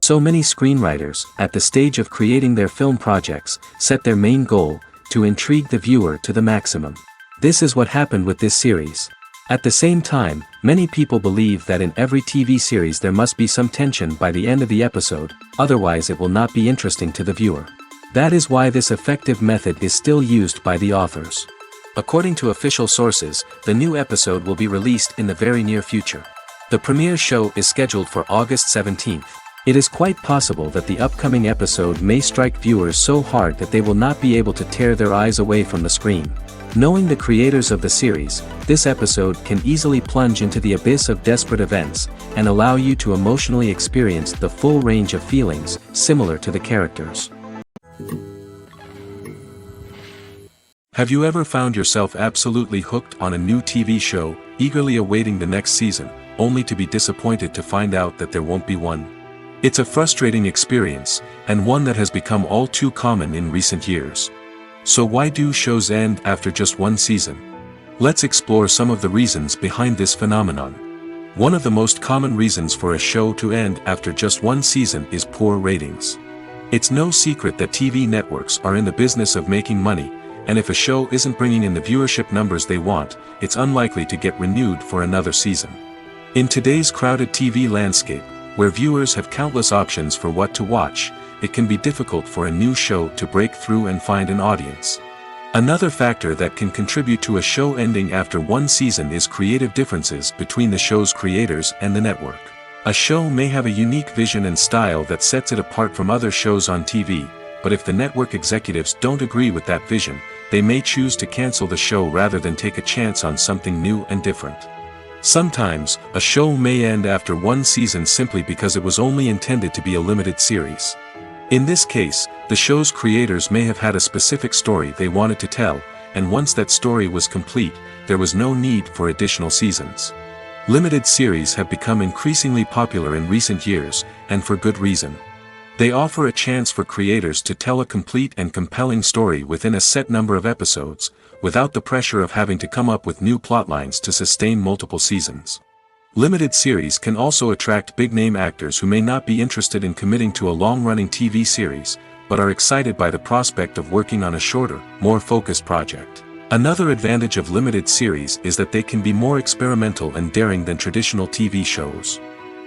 So many screenwriters, at the stage of creating their film projects, set their main goal, to intrigue the viewer to the maximum. This is what happened with this series. At the same time, many people believe that in every TV series there must be some tension by the end of the episode, otherwise it will not be interesting to the viewer. That is why this effective method is still used by the authors. According to official sources, the new episode will be released in the very near future. The premiere show is scheduled for August 17th. It is quite possible that the upcoming episode may strike viewers so hard that they will not be able to tear their eyes away from the screen. Knowing the creators of the series, this episode can easily plunge into the abyss of desperate events, and allow you to emotionally experience the full range of feelings, similar to the characters. Have you ever found yourself absolutely hooked on a new TV show, eagerly awaiting the next season, only to be disappointed to find out that there won't be one? It's a frustrating experience, and one that has become all too common in recent years. So why do shows end after just one season? Let's explore some of the reasons behind this phenomenon. One of the most common reasons for a show to end after just one season is poor ratings. It's no secret that TV networks are in the business of making money, and if a show isn't bringing in the viewership numbers they want, it's unlikely to get renewed for another season. In today's crowded TV landscape, where viewers have countless options for what to watch, it can be difficult for a new show to break through and find an audience. Another factor that can contribute to a show ending after one season is creative differences between the show's creators and the network. A show may have a unique vision and style that sets it apart from other shows on TV, but if the network executives don't agree with that vision, they may choose to cancel the show rather than take a chance on something new and different. Sometimes, a show may end after one season simply because it was only intended to be a limited series. In this case, the show's creators may have had a specific story they wanted to tell, and once that story was complete, there was no need for additional seasons. Limited series have become increasingly popular in recent years, and for good reason. They offer a chance for creators to tell a complete and compelling story within a set number of episodes, without the pressure of having to come up with new plotlines to sustain multiple seasons. Limited series can also attract big-name actors who may not be interested in committing to a long-running TV series, but are excited by the prospect of working on a shorter, more focused project. Another advantage of limited series is that they can be more experimental and daring than traditional TV shows.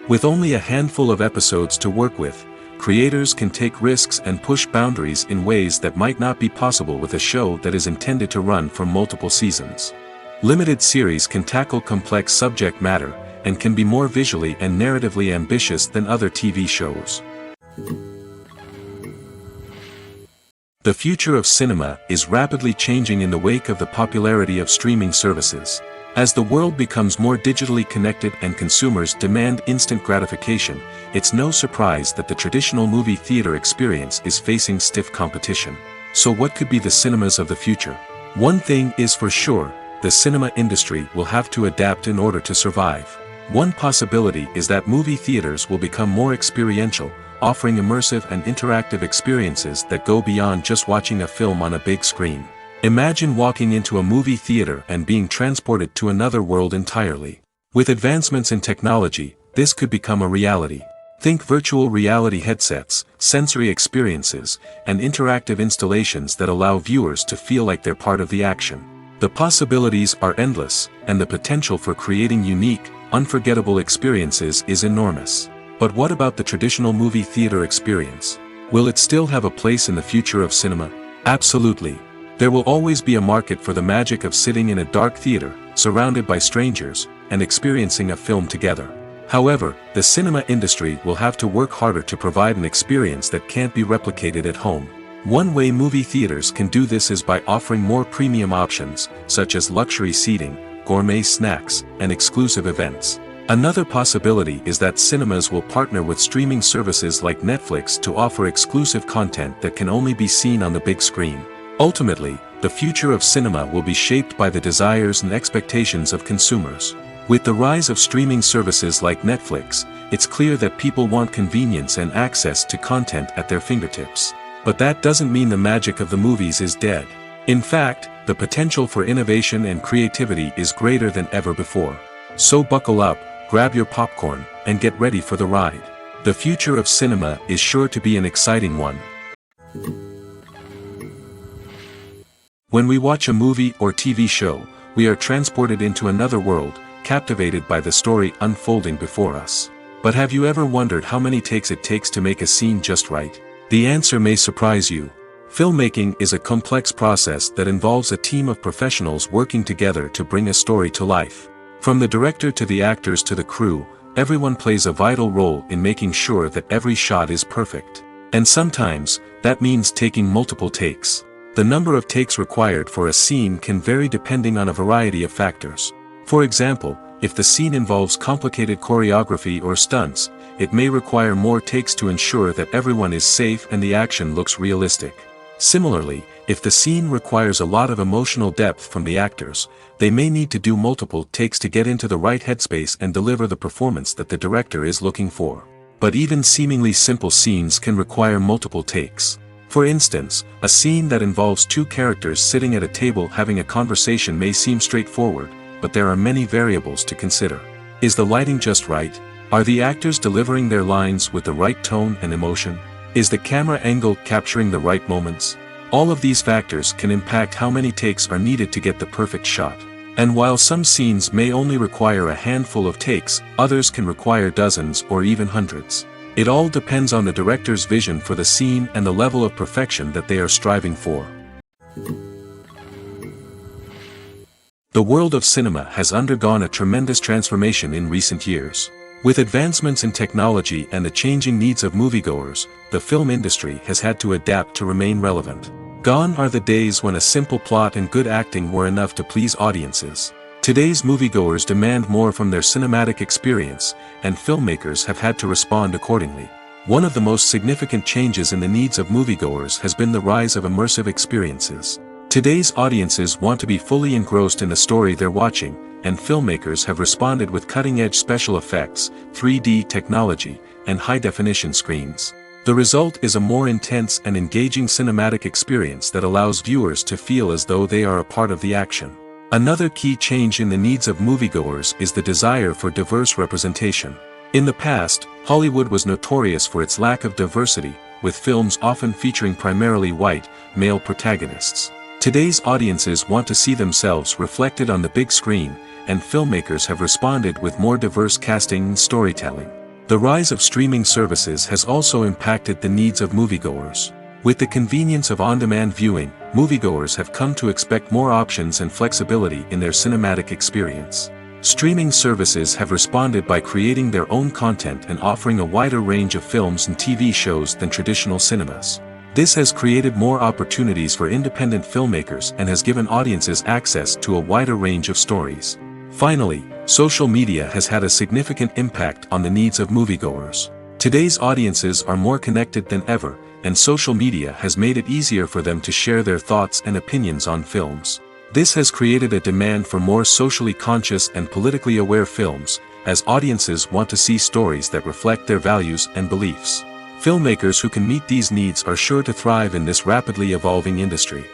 With only a handful of episodes to work with, creators can take risks and push boundaries in ways that might not be possible with a show that is intended to run for multiple seasons. Limited series can tackle complex subject matter, and can be more visually and narratively ambitious than other TV shows. The future of cinema is rapidly changing in the wake of the popularity of streaming services. As the world becomes more digitally connected and consumers demand instant gratification, it's no surprise that the traditional movie theater experience is facing stiff competition. So what could be the cinemas of the future? One thing is for sure, the cinema industry will have to adapt in order to survive. One possibility is that movie theaters will become more experiential, offering immersive and interactive experiences that go beyond just watching a film on a big screen. Imagine walking into a movie theater and being transported to another world entirely. With advancements in technology, this could become a reality. Think virtual reality headsets, sensory experiences, and interactive installations that allow viewers to feel like they're part of the action. The possibilities are endless, and the potential for creating unique, unforgettable experiences is enormous. But what about the traditional movie theater experience? Will it still have a place in the future of cinema? Absolutely. There will always be a market for the magic of sitting in a dark theater, surrounded by strangers, and experiencing a film together. However, the cinema industry will have to work harder to provide an experience that can't be replicated at home. One way movie theaters can do this is by offering more premium options, such as luxury seating, gourmet snacks, and exclusive events. Another possibility is that cinemas will partner with streaming services like Netflix to offer exclusive content that can only be seen on the big screen. Ultimately, the future of cinema will be shaped by the desires and expectations of consumers. With the rise of streaming services like Netflix, it's clear that people want convenience and access to content at their fingertips. But that doesn't mean the magic of the movies is dead. In fact, the potential for innovation and creativity is greater than ever before. So buckle up, grab your popcorn, and get ready for the ride. The future of cinema is sure to be an exciting one. When we watch a movie or TV show, we are transported into another world, captivated by the story unfolding before us. But have you ever wondered how many takes it takes to make a scene just right? The answer may surprise you. Filmmaking is a complex process that involves a team of professionals working together to bring a story to life. From the director to the actors to the crew, everyone plays a vital role in making sure that every shot is perfect. And sometimes, that means taking multiple takes. The number of takes required for a scene can vary depending on a variety of factors. For example, if the scene involves complicated choreography or stunts, it may require more takes to ensure that everyone is safe and the action looks realistic. Similarly, if the scene requires a lot of emotional depth from the actors, they may need to do multiple takes to get into the right headspace and deliver the performance that the director is looking for. But even seemingly simple scenes can require multiple takes. For instance, a scene that involves two characters sitting at a table having a conversation may seem straightforward, but there are many variables to consider. Is the lighting just right? Are the actors delivering their lines with the right tone and emotion? Is the camera angle capturing the right moments? All of these factors can impact how many takes are needed to get the perfect shot. And while some scenes may only require a handful of takes, others can require dozens or even hundreds. It all depends on the director's vision for the scene and the level of perfection that they are striving for. The world of cinema has undergone a tremendous transformation in recent years. With advancements in technology and the changing needs of moviegoers, the film industry has had to adapt to remain relevant. Gone are the days when a simple plot and good acting were enough to please audiences. Today's moviegoers demand more from their cinematic experience, and filmmakers have had to respond accordingly. One of the most significant changes in the needs of moviegoers has been the rise of immersive experiences. Today's audiences want to be fully engrossed in the story they're watching, and filmmakers have responded with cutting-edge special effects, 3D technology, and high-definition screens. The result is a more intense and engaging cinematic experience that allows viewers to feel as though they are a part of the action. Another key change in the needs of moviegoers is the desire for diverse representation. In the past, Hollywood was notorious for its lack of diversity, with films often featuring primarily white, male protagonists. Today's audiences want to see themselves reflected on the big screen, and filmmakers have responded with more diverse casting and storytelling. The rise of streaming services has also impacted the needs of moviegoers. With the convenience of on-demand viewing, moviegoers have come to expect more options and flexibility in their cinematic experience. Streaming services have responded by creating their own content and offering a wider range of films and TV shows than traditional cinemas. This has created more opportunities for independent filmmakers and has given audiences access to a wider range of stories. Finally, social media has had a significant impact on the needs of moviegoers. Today's audiences are more connected than ever, and social media has made it easier for them to share their thoughts and opinions on films. This has created a demand for more socially conscious and politically aware films, as audiences want to see stories that reflect their values and beliefs. Filmmakers who can meet these needs are sure to thrive in this rapidly evolving industry.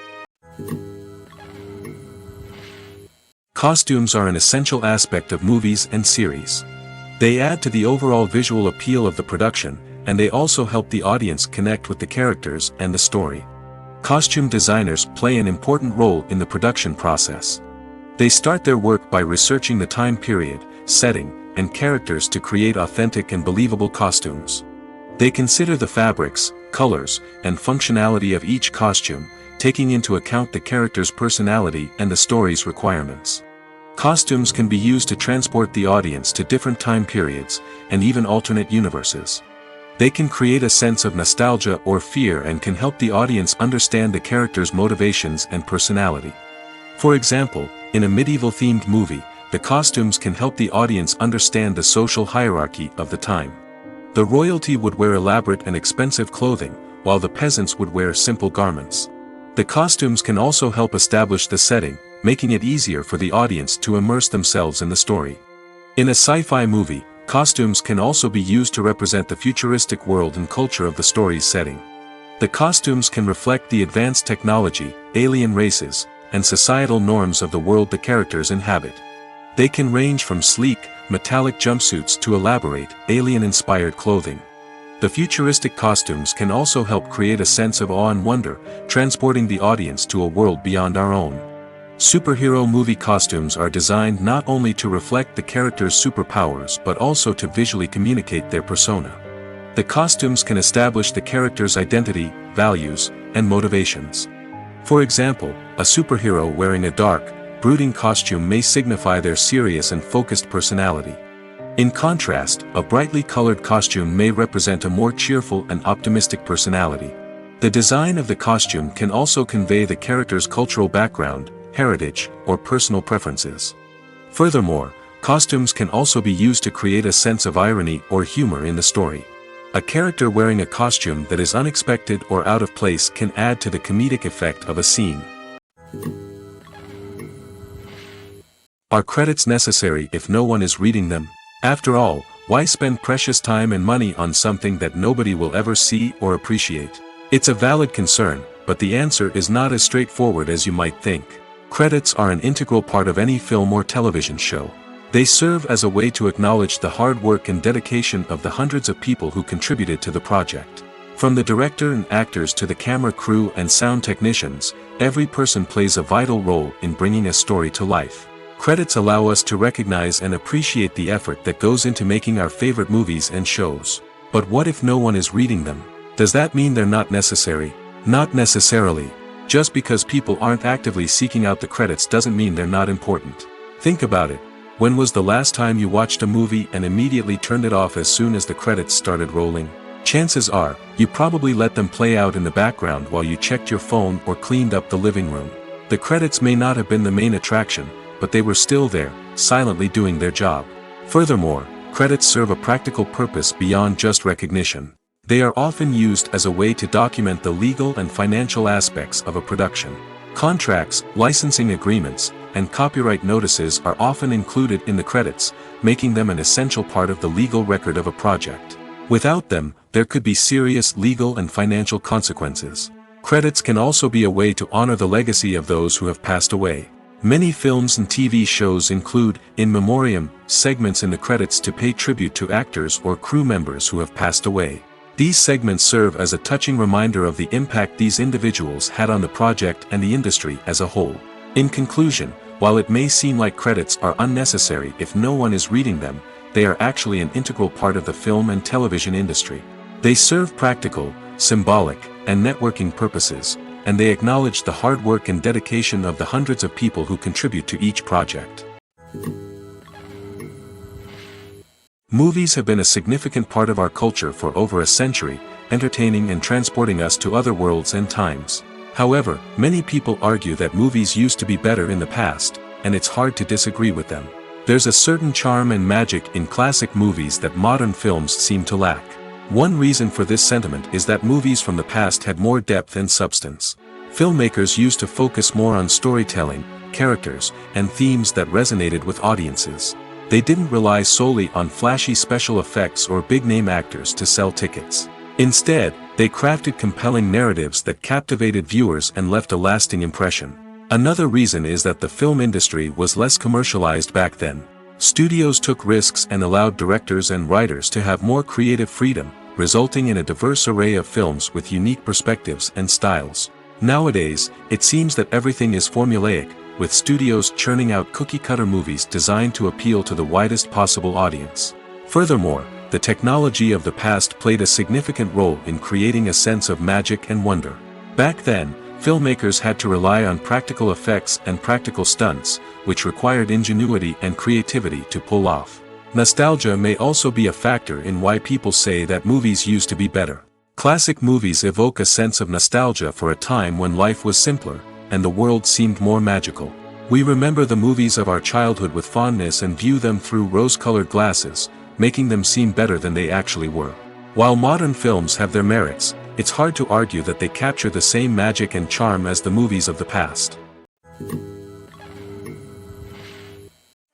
Costumes are an essential aspect of movies and series. They add to the overall visual appeal of the production, and they also help the audience connect with the characters and the story. Costume designers play an important role in the production process. They start their work by researching the time period, setting, and characters to create authentic and believable costumes. They consider the fabrics, colors, and functionality of each costume, taking into account the character's personality and the story's requirements. Costumes can be used to transport the audience to different time periods, and even alternate universes. They can create a sense of nostalgia or fear and can help the audience understand the character's motivations and personality. For example, in a medieval-themed movie, the costumes can help the audience understand the social hierarchy of the time. The royalty would wear elaborate and expensive clothing, while the peasants would wear simple garments. The costumes can also help establish the setting, making it easier for the audience to immerse themselves in the story. In a sci-fi movie, costumes can also be used to represent the futuristic world and culture of the story's setting. The costumes can reflect the advanced technology, alien races, and societal norms of the world the characters inhabit. They can range from sleek, metallic jumpsuits to elaborate, alien-inspired clothing. The futuristic costumes can also help create a sense of awe and wonder, transporting the audience to a world beyond our own. Superhero movie costumes are designed not only to reflect the character's superpowers but also to visually communicate their persona. The costumes can establish the character's identity, values, and motivations. For example, a superhero wearing a dark, brooding costume may signify their serious and focused personality. In contrast, a brightly colored costume may represent a more cheerful and optimistic personality. The design of the costume can also convey the character's cultural background, heritage, or personal preferences. Furthermore, costumes can also be used to create a sense of irony or humor in the story. A character wearing a costume that is unexpected or out of place can add to the comedic effect of a scene. Are credits necessary if no one is reading them? After all, why spend precious time and money on something that nobody will ever see or appreciate? It's a valid concern, but the answer is not as straightforward as you might think. Credits are an integral part of any film or television show. They serve as a way to acknowledge the hard work and dedication of the hundreds of people who contributed to the project. From the director and actors to the camera crew and sound technicians, every person plays a vital role in bringing a story to life. Credits allow us to recognize and appreciate the effort that goes into making our favorite movies and shows. But what if no one is reading them? Does that mean they're not necessary? Not necessarily. Just because people aren't actively seeking out the credits doesn't mean they're not important. Think about it. When was the last time you watched a movie and immediately turned it off as soon as the credits started rolling? Chances are, you probably let them play out in the background while you checked your phone or cleaned up the living room. The credits may not have been the main attraction, but they were still there, silently doing their job. Furthermore, credits serve a practical purpose beyond just recognition. They are often used as a way to document the legal and financial aspects of a production. Contracts, licensing agreements, and copyright notices are often included in the credits, making them an essential part of the legal record of a project. Without them, there could be serious legal and financial consequences. Credits can also be a way to honor the legacy of those who have passed away. Many films and TV shows include, in memoriam, segments in the credits to pay tribute to actors or crew members who have passed away. These segments serve as a touching reminder of the impact these individuals had on the project and the industry as a whole. In conclusion, while it may seem like credits are unnecessary if no one is reading them, they are actually an integral part of the film and television industry. They serve practical, symbolic, and networking purposes, and they acknowledge the hard work and dedication of the hundreds of people who contribute to each project. Movies have been a significant part of our culture for over a century, entertaining and transporting us to other worlds and times. However, many people argue that movies used to be better in the past, and it's hard to disagree with them. There's a certain charm and magic in classic movies that modern films seem to lack. One reason for this sentiment is that movies from the past had more depth and substance. Filmmakers used to focus more on storytelling, characters, and themes that resonated with audiences. They didn't rely solely on flashy special effects or big-name actors to sell tickets. Instead, they crafted compelling narratives that captivated viewers and left a lasting impression. Another reason is that the film industry was less commercialized back then. Studios took risks and allowed directors and writers to have more creative freedom, resulting in a diverse array of films with unique perspectives and styles. Nowadays, it seems that everything is formulaic, with studios churning out cookie-cutter movies designed to appeal to the widest possible audience. Furthermore, the technology of the past played a significant role in creating a sense of magic and wonder. Back then, filmmakers had to rely on practical effects and practical stunts, which required ingenuity and creativity to pull off. Nostalgia may also be a factor in why people say that movies used to be better. Classic movies evoke a sense of nostalgia for a time when life was simpler, and the world seemed more magical. We remember the movies of our childhood with fondness and view them through rose-colored glasses, making them seem better than they actually were. While modern films have their merits, it's hard to argue that they capture the same magic and charm as the movies of the past.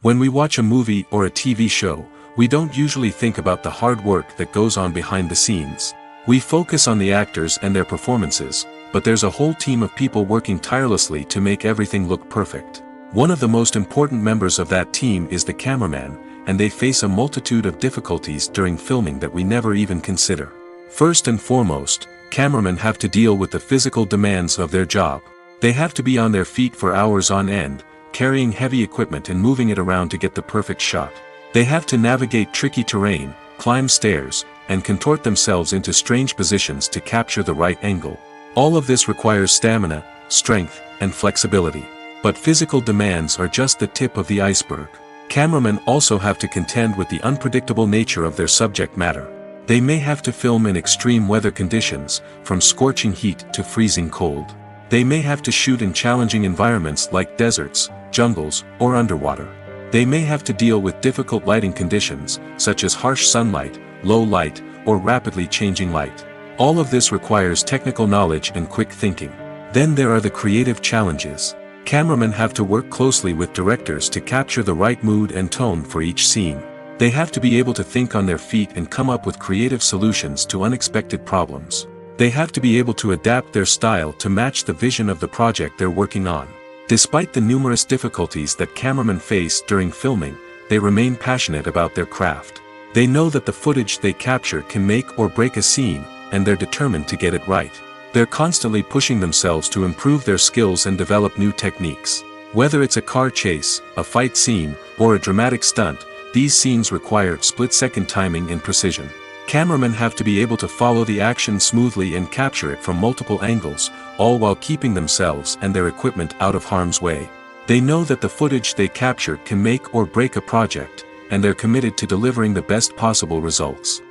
When we watch a movie or a TV show, we don't usually think about the hard work that goes on behind the scenes. We focus on the actors and their performances, but there's a whole team of people working tirelessly to make everything look perfect. One of the most important members of that team is the cameraman, and they face a multitude of difficulties during filming that we never even consider. First and foremost, cameramen have to deal with the physical demands of their job. They have to be on their feet for hours on end, carrying heavy equipment and moving it around to get the perfect shot. They have to navigate tricky terrain, climb stairs, and contort themselves into strange positions to capture the right angle. All of this requires stamina, strength, and flexibility. But physical demands are just the tip of the iceberg. Cameramen also have to contend with the unpredictable nature of their subject matter. They may have to film in extreme weather conditions, from scorching heat to freezing cold. They may have to shoot in challenging environments like deserts, jungles, or underwater. They may have to deal with difficult lighting conditions, such as harsh sunlight, low light, or rapidly changing light. All of this requires technical knowledge and quick thinking. Then there are the creative challenges. Cameramen have to work closely with directors to capture the right mood and tone for each scene. They have to be able to think on their feet and come up with creative solutions to unexpected problems. They have to be able to adapt their style to match the vision of the project they're working on. Despite the numerous difficulties that cameramen face during filming, they remain passionate about their craft. They know that the footage they capture can make or break a scene, and they're determined to get it right. They're constantly pushing themselves to improve their skills and develop new techniques. Whether it's a car chase, a fight scene, or a dramatic stunt, these scenes require split-second timing and precision. Cameramen have to be able to follow the action smoothly and capture it from multiple angles, all while keeping themselves and their equipment out of harm's way. They know that the footage they capture can make or break a project, and they're committed to delivering the best possible results.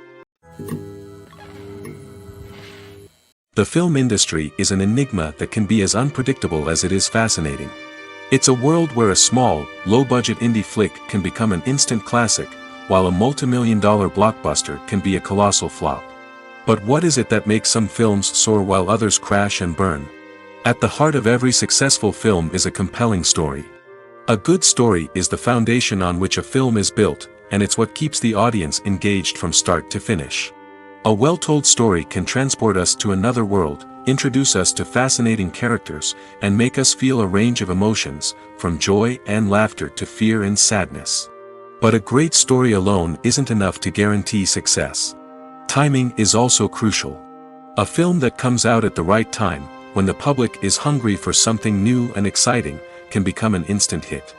The film industry is an enigma that can be as unpredictable as it is fascinating. It's a world where a small, low-budget indie flick can become an instant classic, while a multi-million-dollar blockbuster can be a colossal flop. But what is it that makes some films soar while others crash and burn? At the heart of every successful film is a compelling story. A good story is the foundation on which a film is built, and it's what keeps the audience engaged from start to finish. A well-told story can transport us to another world, introduce us to fascinating characters, and make us feel a range of emotions, from joy and laughter to fear and sadness. But a great story alone isn't enough to guarantee success. Timing is also crucial. A film that comes out at the right time, when the public is hungry for something new and exciting, can become an instant hit.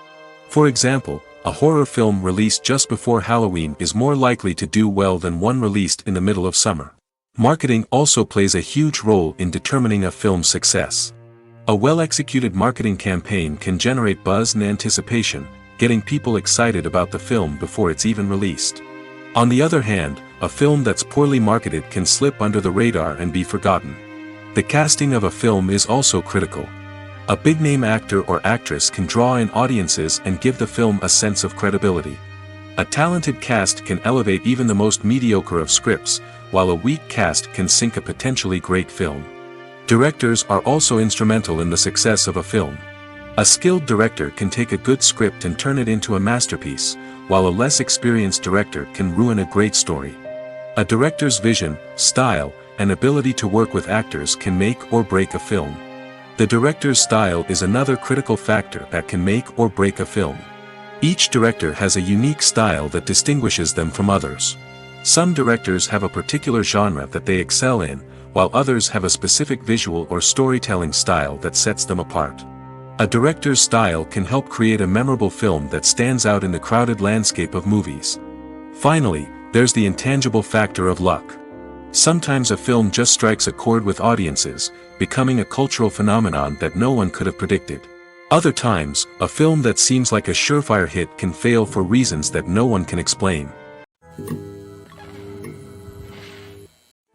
For example, a horror film released just before Halloween is more likely to do well than one released in the middle of summer. Marketing also plays a huge role in determining a film's success. A well-executed marketing campaign can generate buzz and anticipation, getting people excited about the film before it's even released. On the other hand, a film that's poorly marketed can slip under the radar and be forgotten. The casting of a film is also critical. A big-name actor or actress can draw in audiences and give the film a sense of credibility. A talented cast can elevate even the most mediocre of scripts, while a weak cast can sink a potentially great film. Directors are also instrumental in the success of a film. A skilled director can take a good script and turn it into a masterpiece, while a less experienced director can ruin a great story. A director's vision, style, and ability to work with actors can make or break a film. The director's style is another critical factor that can make or break a film. Each director has a unique style that distinguishes them from others. Some directors have a particular genre that they excel in, while others have a specific visual or storytelling style that sets them apart. A director's style can help create a memorable film that stands out in the crowded landscape of movies. Finally, there's the intangible factor of luck. Sometimes a film just strikes a chord with audiences, becoming a cultural phenomenon that no one could have predicted. Other times, a film that seems like a surefire hit can fail for reasons that no one can explain.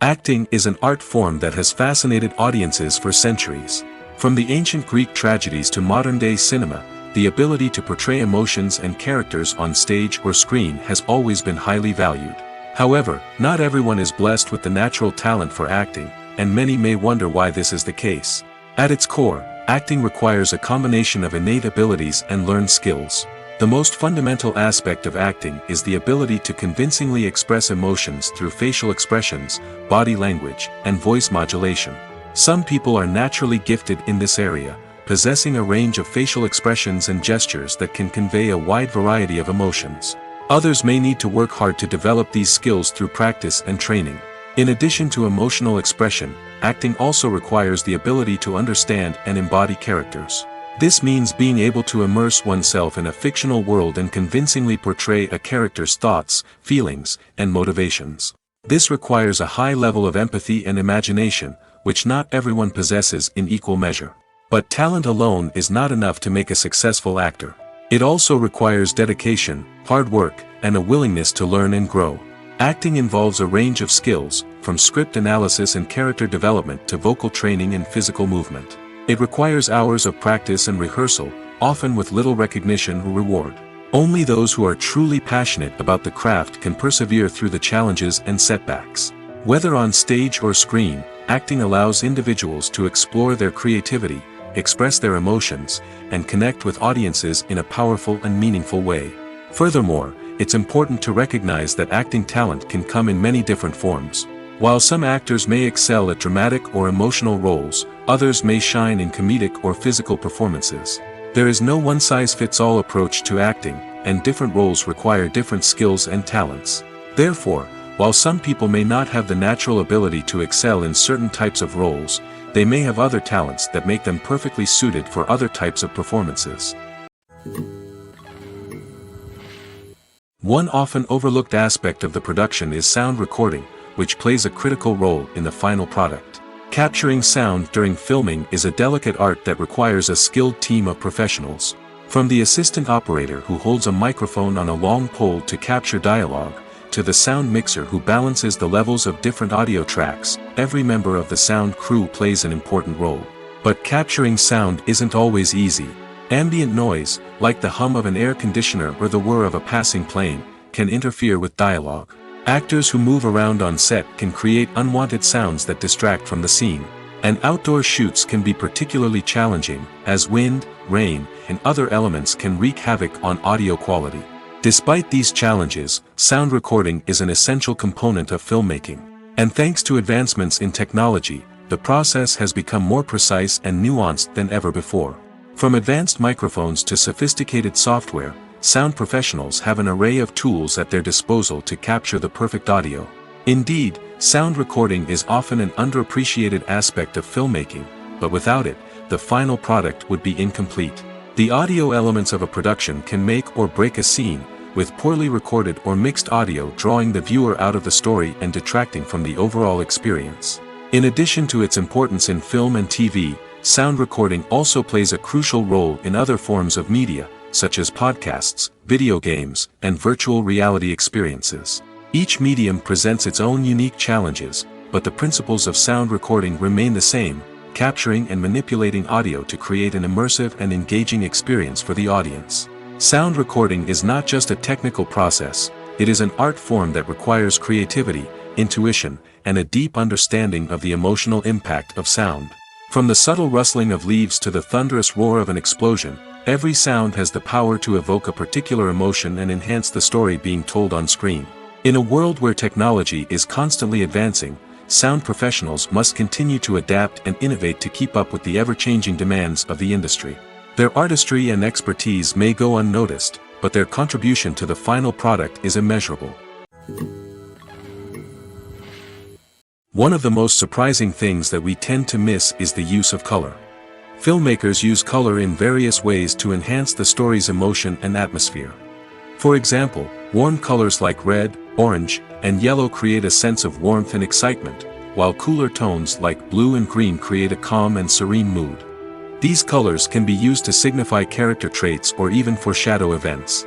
Acting is an art form that has fascinated audiences for centuries. From the ancient Greek tragedies to modern-day cinema, the ability to portray emotions and characters on stage or screen has always been highly valued. However, not everyone is blessed with the natural talent for acting, and many may wonder why this is the case. At its core, acting requires a combination of innate abilities and learned skills. The most fundamental aspect of acting is the ability to convincingly express emotions through facial expressions, body language, and voice modulation. Some people are naturally gifted in this area, possessing a range of facial expressions and gestures that can convey a wide variety of emotions. Others may need to work hard to develop these skills through practice and training. In addition to emotional expression, acting also requires the ability to understand and embody characters. This means being able to immerse oneself in a fictional world and convincingly portray a character's thoughts, feelings, and motivations. This requires a high level of empathy and imagination, which not everyone possesses in equal measure. But talent alone is not enough to make a successful actor. It also requires dedication, hard work, and a willingness to learn and grow. Acting involves a range of skills, from script analysis and character development to vocal training and physical movement. It requires hours of practice and rehearsal, often with little recognition or reward. Only those who are truly passionate about the craft can persevere through the challenges and setbacks. Whether on stage or screen, acting allows individuals to explore their creativity, express their emotions, and connect with audiences in a powerful and meaningful way. Furthermore, it's important to recognize that acting talent can come in many different forms. While some actors may excel at dramatic or emotional roles, others may shine in comedic or physical performances. There is no one-size-fits-all approach to acting, and different roles require different skills and talents. Therefore, while some people may not have the natural ability to excel in certain types of roles, they may have other talents that make them perfectly suited for other types of performances. One often overlooked aspect of the production is sound recording, which plays a critical role in the final product. Capturing sound during filming is a delicate art that requires a skilled team of professionals. From the assistant operator who holds a microphone on a long pole to capture dialogue, to the sound mixer who balances the levels of different audio tracks, every member of the sound crew plays an important role. But capturing sound isn't always easy. Ambient noise, like the hum of an air conditioner or the whir of a passing plane, can interfere with dialogue. Actors who move around on set can create unwanted sounds that distract from the scene. And outdoor shoots can be particularly challenging, as wind, rain, and other elements can wreak havoc on audio quality. Despite these challenges, sound recording is an essential component of filmmaking. And thanks to advancements in technology, the process has become more precise and nuanced than ever before. From advanced microphones to sophisticated software, sound professionals have an array of tools at their disposal to capture the perfect audio. Indeed, sound recording is often an underappreciated aspect of filmmaking, but without it, the final product would be incomplete. The audio elements of a production can make or break a scene, with poorly recorded or mixed audio drawing the viewer out of the story and detracting from the overall experience. In addition to its importance in film and TV, sound recording also plays a crucial role in other forms of media, such as podcasts, video games, and virtual reality experiences. Each medium presents its own unique challenges, but the principles of sound recording remain the same, capturing and manipulating audio to create an immersive and engaging experience for the audience. Sound recording is not just a technical process, it is an art form that requires creativity, intuition, and a deep understanding of the emotional impact of sound. From the subtle rustling of leaves to the thunderous roar of an explosion, every sound has the power to evoke a particular emotion and enhance the story being told on screen. In a world where technology is constantly advancing, sound professionals must continue to adapt and innovate to keep up with the ever-changing demands of the industry. Their artistry and expertise may go unnoticed, but their contribution to the final product is immeasurable. One of the most surprising things that we tend to miss is the use of color. Filmmakers use color in various ways to enhance the story's emotion and atmosphere. For example, warm colors like red, orange, and yellow create a sense of warmth and excitement, while cooler tones like blue and green create a calm and serene mood. These colors can be used to signify character traits or even foreshadow events.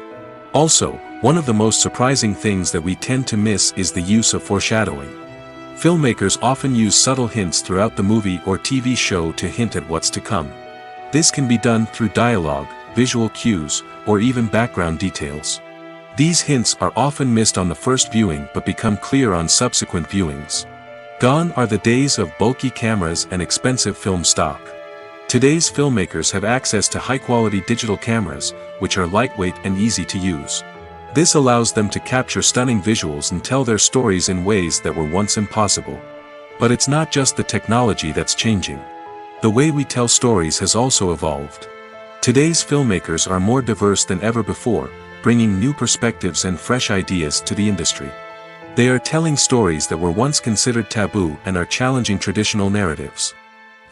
Also, one of the most surprising things that we tend to miss is the use of foreshadowing. Filmmakers often use subtle hints throughout the movie or TV show to hint at what's to come. This can be done through dialogue, visual cues, or even background details. These hints are often missed on the first viewing but become clear on subsequent viewings. Gone are the days of bulky cameras and expensive film stock. Today's filmmakers have access to high-quality digital cameras, which are lightweight and easy to use. This allows them to capture stunning visuals and tell their stories in ways that were once impossible. But it's not just the technology that's changing. The way we tell stories has also evolved. Today's filmmakers are more diverse than ever before, bringing new perspectives and fresh ideas to the industry. They are telling stories that were once considered taboo and are challenging traditional narratives.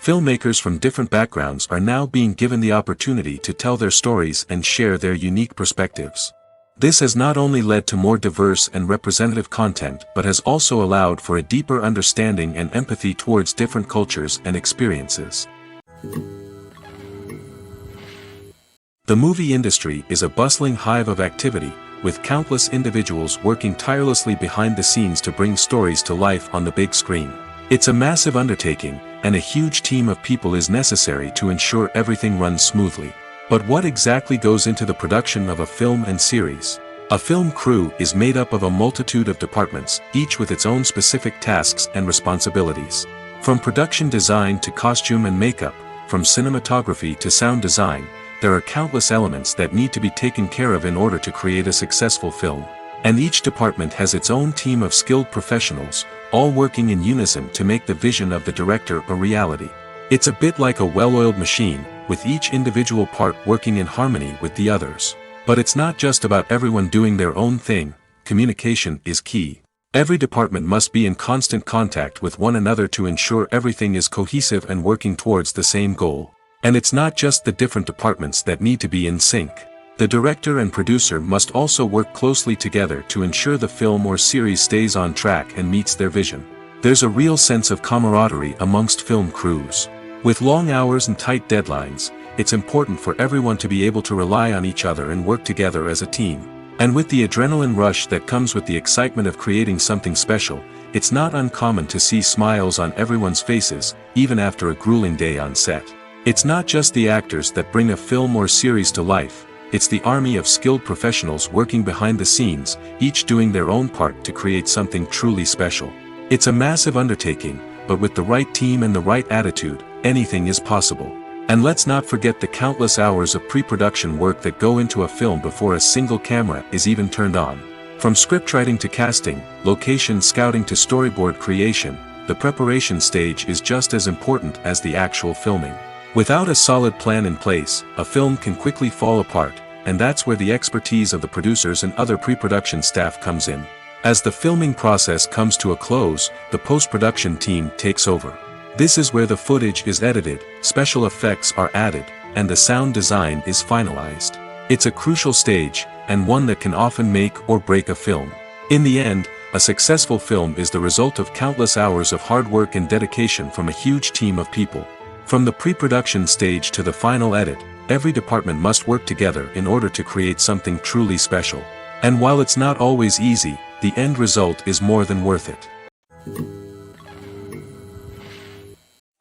Filmmakers from different backgrounds are now being given the opportunity to tell their stories and share their unique perspectives. This has not only led to more diverse and representative content but has also allowed for a deeper understanding and empathy towards different cultures and experiences. The movie industry is a bustling hive of activity, with countless individuals working tirelessly behind the scenes to bring stories to life on the big screen. It's a massive undertaking, and a huge team of people is necessary to ensure everything runs smoothly. But what exactly goes into the production of a film and series? A film crew is made up of a multitude of departments, each with its own specific tasks and responsibilities. From production design to costume and makeup, from cinematography to sound design, there are countless elements that need to be taken care of in order to create a successful film. And each department has its own team of skilled professionals, all working in unison to make the vision of the director a reality. It's a bit like a well-oiled machine, with each individual part working in harmony with the others. But it's not just about everyone doing their own thing. Communication is key. Every department must be in constant contact with one another to ensure everything is cohesive and working towards the same goal. And it's not just the different departments that need to be in sync. The director and producer must also work closely together to ensure the film or series stays on track and meets their vision. There's a real sense of camaraderie amongst film crews. With long hours and tight deadlines, it's important for everyone to be able to rely on each other and work together as a team. And with the adrenaline rush that comes with the excitement of creating something special, it's not uncommon to see smiles on everyone's faces, even after a grueling day on set. It's not just the actors that bring a film or series to life, it's the army of skilled professionals working behind the scenes, each doing their own part to create something truly special. It's a massive undertaking, but with the right team and the right attitude, anything is possible. And let's not forget the countless hours of pre-production work that go into a film before a single camera is even turned on. From scriptwriting to casting, location scouting to storyboard creation, the preparation stage is just as important as the actual filming. Without a solid plan in place, a film can quickly fall apart, and that's where the expertise of the producers and other pre-production staff comes in. As the filming process comes to a close, the post-production team takes over. This is where the footage is edited, special effects are added, and the sound design is finalized. It's a crucial stage, and one that can often make or break a film. In the end, a successful film is the result of countless hours of hard work and dedication from a huge team of people. From the pre-production stage to the final edit, every department must work together in order to create something truly special. And while it's not always easy, the end result is more than worth it.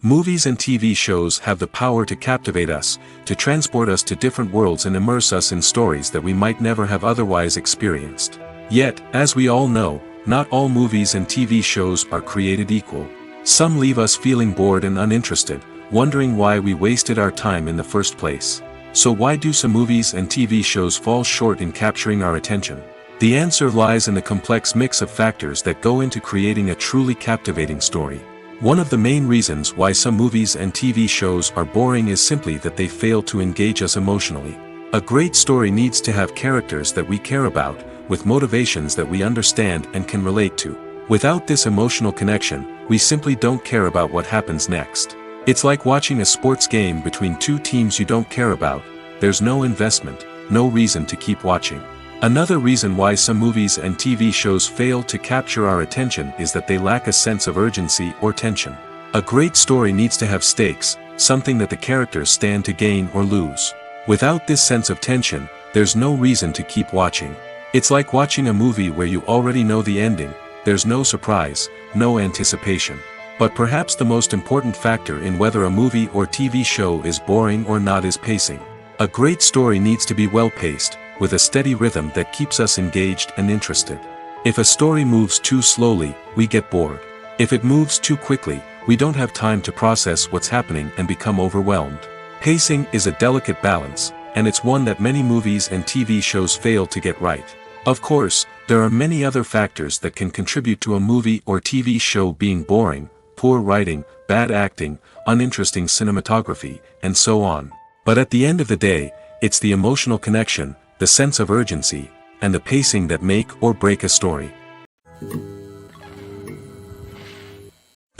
Movies and TV shows have the power to captivate us, to transport us to different worlds and immerse us in stories that we might never have otherwise experienced. Yet, as we all know, not all movies and TV shows are created equal. Some leave us feeling bored and uninterested, wondering why we wasted our time in the first place. So why do some movies and TV shows fall short in capturing our attention? The answer lies in the complex mix of factors that go into creating a truly captivating story. One of the main reasons why some movies and TV shows are boring is simply that they fail to engage us emotionally. A great story needs to have characters that we care about, with motivations that we understand and can relate to. Without this emotional connection, we simply don't care about what happens next. It's like watching a sports game between two teams you don't care about. There's no investment, no reason to keep watching. Another reason why some movies and TV shows fail to capture our attention is that they lack a sense of urgency or tension. A great story needs to have stakes, something that the characters stand to gain or lose. Without this sense of tension, there's no reason to keep watching. It's like watching a movie where you already know the ending, there's no surprise, no anticipation. But perhaps the most important factor in whether a movie or TV show is boring or not is pacing. A great story needs to be well-paced, with a steady rhythm that keeps us engaged and interested. If a story moves too slowly, we get bored. If it moves too quickly, we don't have time to process what's happening and become overwhelmed. Pacing is a delicate balance, and it's one that many movies and TV shows fail to get right. Of course, there are many other factors that can contribute to a movie or TV show being boring: poor writing, bad acting, uninteresting cinematography, and so on. But at the end of the day, it's the emotional connection, the sense of urgency, and the pacing that make or break a story.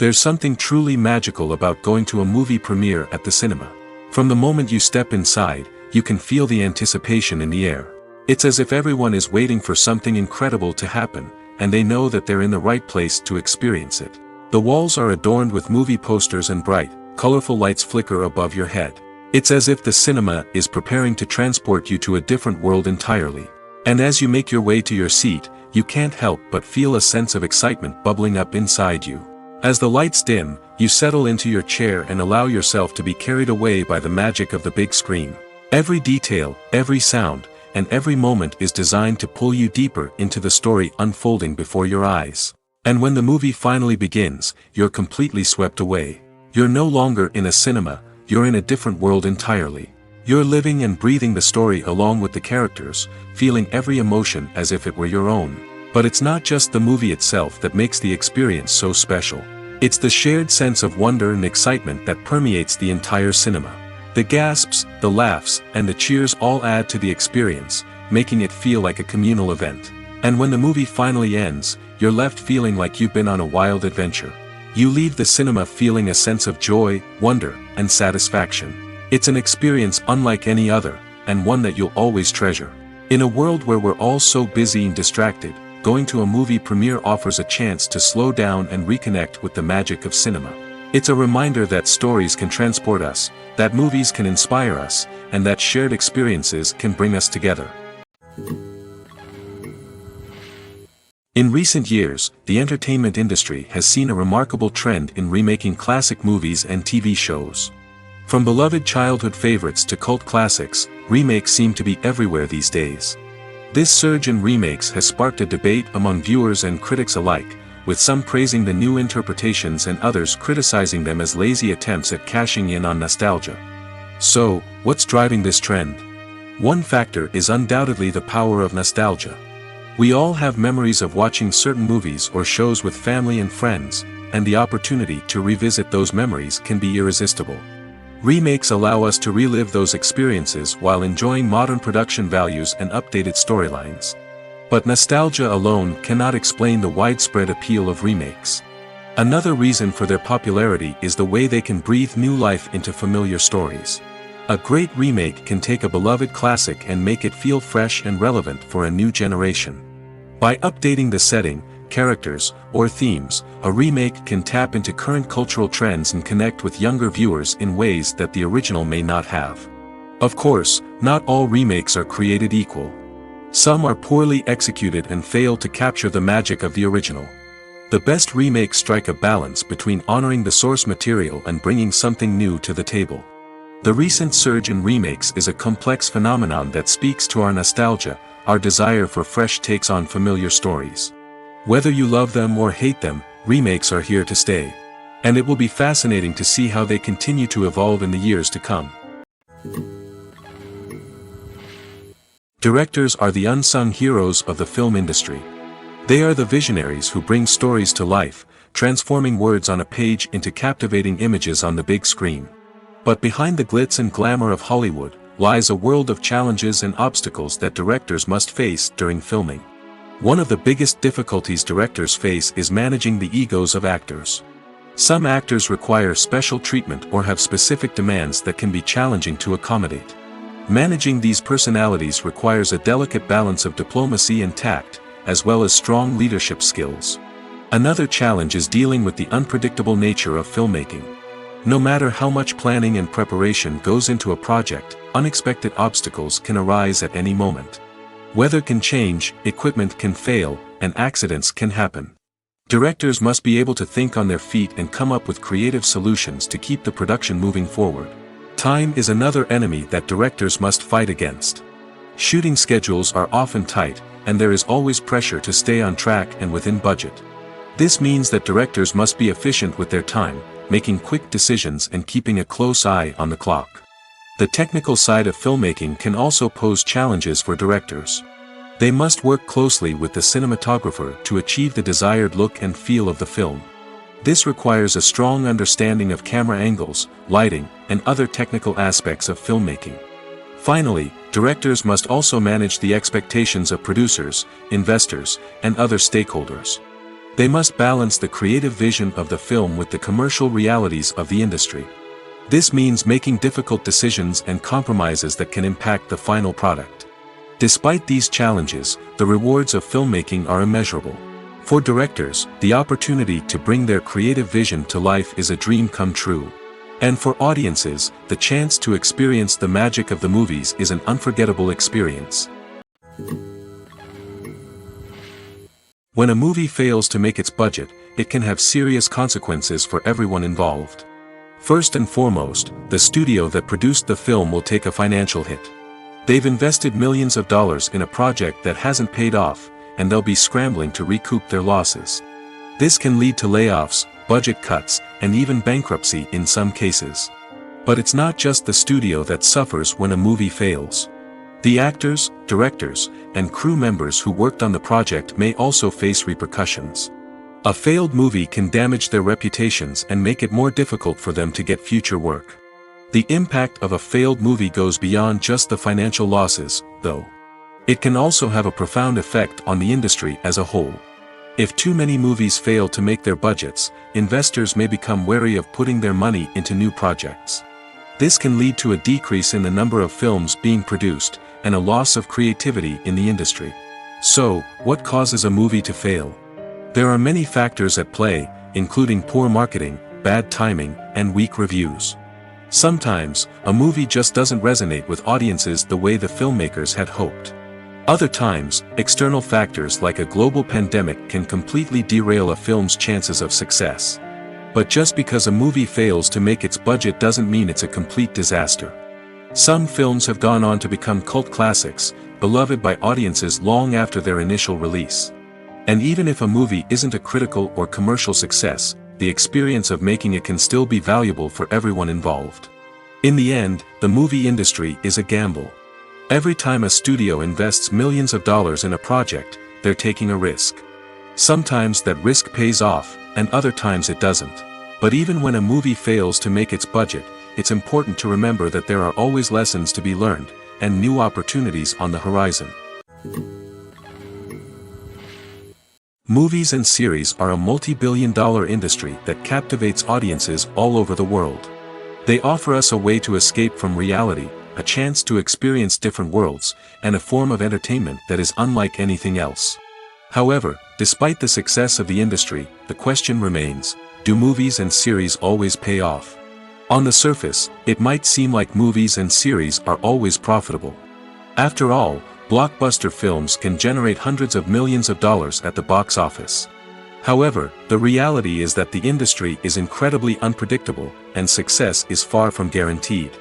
There's something truly magical about going to a movie premiere at the cinema. From the moment you step inside, you can feel the anticipation in the air. It's as if everyone is waiting for something incredible to happen, and they know that they're in the right place to experience it. The walls are adorned with movie posters and bright, colorful lights flicker above your head. It's as if the cinema is preparing to transport you to a different world entirely. And as you make your way to your seat, you can't help but feel a sense of excitement bubbling up inside you. As the lights dim, you settle into your chair and allow yourself to be carried away by the magic of the big screen. Every detail, every sound, and every moment is designed to pull you deeper into the story unfolding before your eyes. And when the movie finally begins, you're completely swept away. You're no longer in a cinema, you're in a different world entirely. You're living and breathing the story along with the characters, feeling every emotion as if it were your own. But it's not just the movie itself that makes the experience so special. It's the shared sense of wonder and excitement that permeates the entire cinema. The gasps, the laughs, and the cheers all add to the experience, making it feel like a communal event. And when the movie finally ends, you're left feeling like you've been on a wild adventure. You leave the cinema feeling a sense of joy, wonder, and satisfaction. It's an experience unlike any other, and one that you'll always treasure. In a world where we're all so busy and distracted, going to a movie premiere offers a chance to slow down and reconnect with the magic of cinema. It's a reminder that stories can transport us, that movies can inspire us, and that shared experiences can bring us together. In recent years, the entertainment industry has seen a remarkable trend in remaking classic movies and TV shows. From beloved childhood favorites to cult classics, remakes seem to be everywhere these days. This surge in remakes has sparked a debate among viewers and critics alike, with some praising the new interpretations and others criticizing them as lazy attempts at cashing in on nostalgia. So, what's driving this trend? One factor is undoubtedly the power of nostalgia. We all have memories of watching certain movies or shows with family and friends, and the opportunity to revisit those memories can be irresistible. Remakes allow us to relive those experiences while enjoying modern production values and updated storylines. But nostalgia alone cannot explain the widespread appeal of remakes. Another reason for their popularity is the way they can breathe new life into familiar stories. A great remake can take a beloved classic and make it feel fresh and relevant for a new generation. By updating the setting, characters, or themes, a remake can tap into current cultural trends and connect with younger viewers in ways that the original may not have. Of course, not all remakes are created equal. Some are poorly executed and fail to capture the magic of the original. The best remakes strike a balance between honoring the source material and bringing something new to the table. The recent surge in remakes is a complex phenomenon that speaks to our nostalgia, our desire for fresh takes on familiar stories. Whether you love them or hate them, remakes are here to stay. And it will be fascinating to see how they continue to evolve in the years to come. Directors are the unsung heroes of the film industry. They are the visionaries who bring stories to life, transforming words on a page into captivating images on the big screen. But behind the glitz and glamour of Hollywood, lies a world of challenges and obstacles that directors must face during filming. One of the biggest difficulties directors face is managing the egos of actors. Some actors require special treatment or have specific demands that can be challenging to accommodate. Managing these personalities requires a delicate balance of diplomacy and tact, as well as strong leadership skills. Another challenge is dealing with the unpredictable nature of filmmaking. No matter how much planning and preparation goes into a project, unexpected obstacles can arise at any moment. Weather can change, equipment can fail, and accidents can happen. Directors must be able to think on their feet and come up with creative solutions to keep the production moving forward. Time is another enemy that directors must fight against. Shooting schedules are often tight, and there is always pressure to stay on track and within budget. This means that directors must be efficient with their time, making quick decisions and keeping a close eye on the clock. The technical side of filmmaking can also pose challenges for directors. They must work closely with the cinematographer to achieve the desired look and feel of the film. This requires a strong understanding of camera angles, lighting, and other technical aspects of filmmaking. Finally, directors must also manage the expectations of producers, investors, and other stakeholders. They must balance the creative vision of the film with the commercial realities of the industry. This means making difficult decisions and compromises that can impact the final product. Despite these challenges, the rewards of filmmaking are immeasurable. For directors, the opportunity to bring their creative vision to life is a dream come true. And for audiences, the chance to experience the magic of the movies is an unforgettable experience. When a movie fails to make its budget, it can have serious consequences for everyone involved. First and foremost, the studio that produced the film will take a financial hit. They've invested millions of dollars in a project that hasn't paid off, and they'll be scrambling to recoup their losses. This can lead to layoffs, budget cuts, and even bankruptcy in some cases. But it's not just the studio that suffers when a movie fails. The actors, directors, and crew members who worked on the project may also face repercussions. A failed movie can damage their reputations and make it more difficult for them to get future work. The impact of a failed movie goes beyond just the financial losses, though. It can also have a profound effect on the industry as a whole. If too many movies fail to make their budgets, investors may become wary of putting their money into new projects. This can lead to a decrease in the number of films being produced, and a loss of creativity in the industry. So, what causes a movie to fail? There are many factors at play, including poor marketing, bad timing, and weak reviews. Sometimes, a movie just doesn't resonate with audiences the way the filmmakers had hoped. Other times, external factors like a global pandemic can completely derail a film's chances of success. But just because a movie fails to make its budget doesn't mean it's a complete disaster. Some films have gone on to become cult classics, beloved by audiences long after their initial release. And even if a movie isn't a critical or commercial success, the experience of making it can still be valuable for everyone involved. In the end, the movie industry is a gamble. Every time a studio invests millions of dollars in a project, they're taking a risk. Sometimes that risk pays off, and other times it doesn't. But even when a movie fails to make its budget, it's important to remember that there are always lessons to be learned, and new opportunities on the horizon. Movies and series are a multi-billion-dollar industry that captivates audiences all over the world. They offer us a way to escape from reality, a chance to experience different worlds, and a form of entertainment that is unlike anything else. However, despite the success of the industry, the question remains, do movies and series always pay off? On the surface, it might seem like movies and series are always profitable. After all, blockbuster films can generate hundreds of millions of dollars at the box office. However, the reality is that the industry is incredibly unpredictable, and success is far from guaranteed.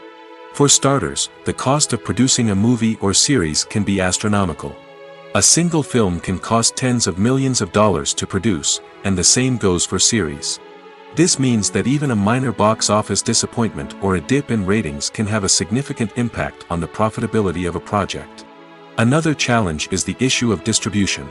For starters, the cost of producing a movie or series can be astronomical. A single film can cost tens of millions of dollars to produce, and the same goes for series. This means that even a minor box office disappointment or a dip in ratings can have a significant impact on the profitability of a project. Another challenge is the issue of distribution.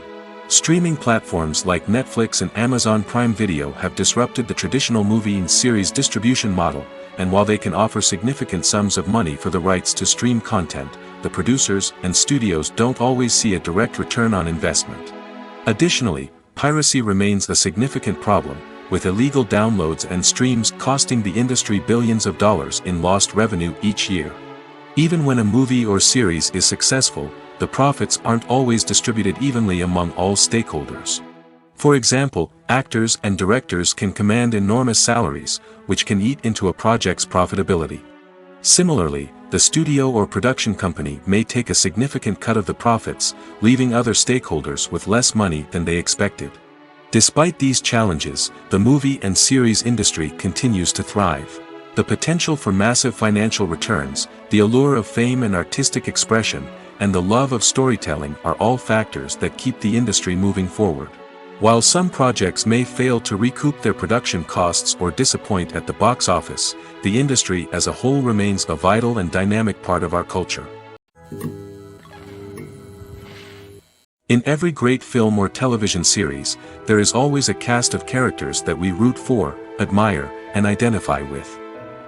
Streaming platforms like Netflix and Amazon Prime Video have disrupted the traditional movie and series distribution model, and while they can offer significant sums of money for the rights to stream content, the producers and studios don't always see a direct return on investment. Additionally, piracy remains a significant problem, with illegal downloads and streams costing the industry billions of dollars in lost revenue each year. Even when a movie or series is successful, the profits aren't always distributed evenly among all stakeholders. For example, actors and directors can command enormous salaries, which can eat into a project's profitability. Similarly, the studio or production company may take a significant cut of the profits, leaving other stakeholders with less money than they expected. Despite these challenges, the movie and series industry continues to thrive. The potential for massive financial returns, the allure of fame and artistic expression, and the love of storytelling are all factors that keep the industry moving forward. While some projects may fail to recoup their production costs or disappoint at the box office, the industry as a whole remains a vital and dynamic part of our culture. In every great film or television series, there is always a cast of characters that we root for, admire, and identify with.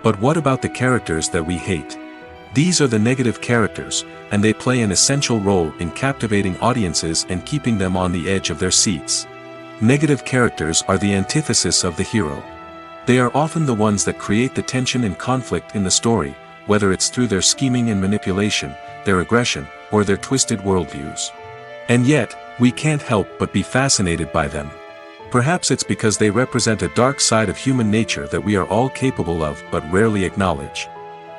But what about the characters that we hate? These are the negative characters, and they play an essential role in captivating audiences and keeping them on the edge of their seats. Negative characters are the antithesis of the hero. They are often the ones that create the tension and conflict in the story, whether it's through their scheming and manipulation, their aggression, or their twisted worldviews. And yet, we can't help but be fascinated by them. Perhaps it's because they represent a dark side of human nature that we are all capable of but rarely acknowledge.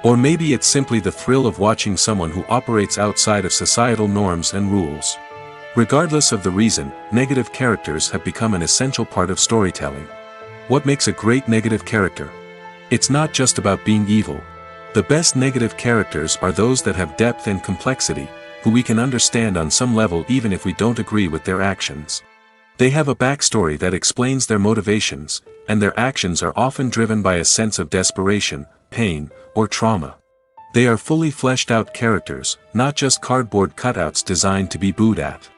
Or maybe it's simply the thrill of watching someone who operates outside of societal norms and rules. Regardless of the reason, negative characters have become an essential part of storytelling. What makes a great negative character? It's not just about being evil. The best negative characters are those that have depth and complexity, who we can understand on some level even if we don't agree with their actions. They have a backstory that explains their motivations, and their actions are often driven by a sense of desperation, pain, or trauma. They are fully fleshed out characters, not just cardboard cutouts designed to be booed at.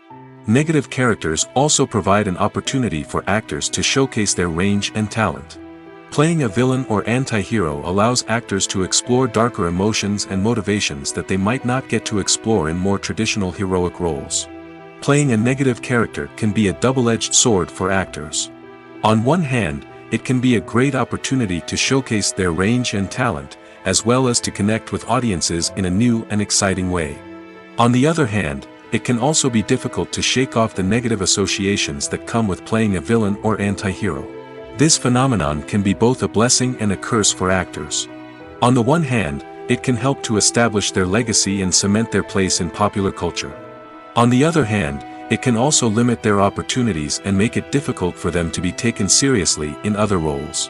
Negative characters also provide an opportunity for actors to showcase their range and talent. Playing a villain or anti-hero allows actors to explore darker emotions and motivations that they might not get to explore in more traditional heroic roles. Playing a negative character can be a double-edged sword for actors. On one hand, it can be a great opportunity to showcase their range and talent, as well as to connect with audiences in a new and exciting way. On the other hand, it can also be difficult to shake off the negative associations that come with playing a villain or anti-hero. This phenomenon can be both a blessing and a curse for actors. On the one hand, it can help to establish their legacy and cement their place in popular culture. On the other hand, it can also limit their opportunities and make it difficult for them to be taken seriously in other roles.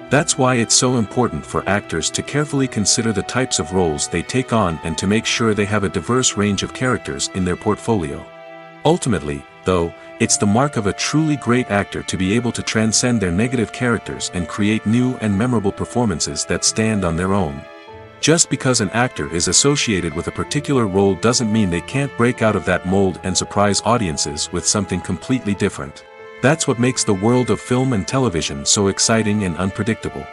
That's why it's so important for actors to carefully consider the types of roles they take on and to make sure they have a diverse range of characters in their portfolio. Ultimately, though, it's the mark of a truly great actor to be able to transcend their negative characters and create new and memorable performances that stand on their own. Just because an actor is associated with a particular role doesn't mean they can't break out of that mold and surprise audiences with something completely different. That's what makes the world of film and television so exciting and unpredictable.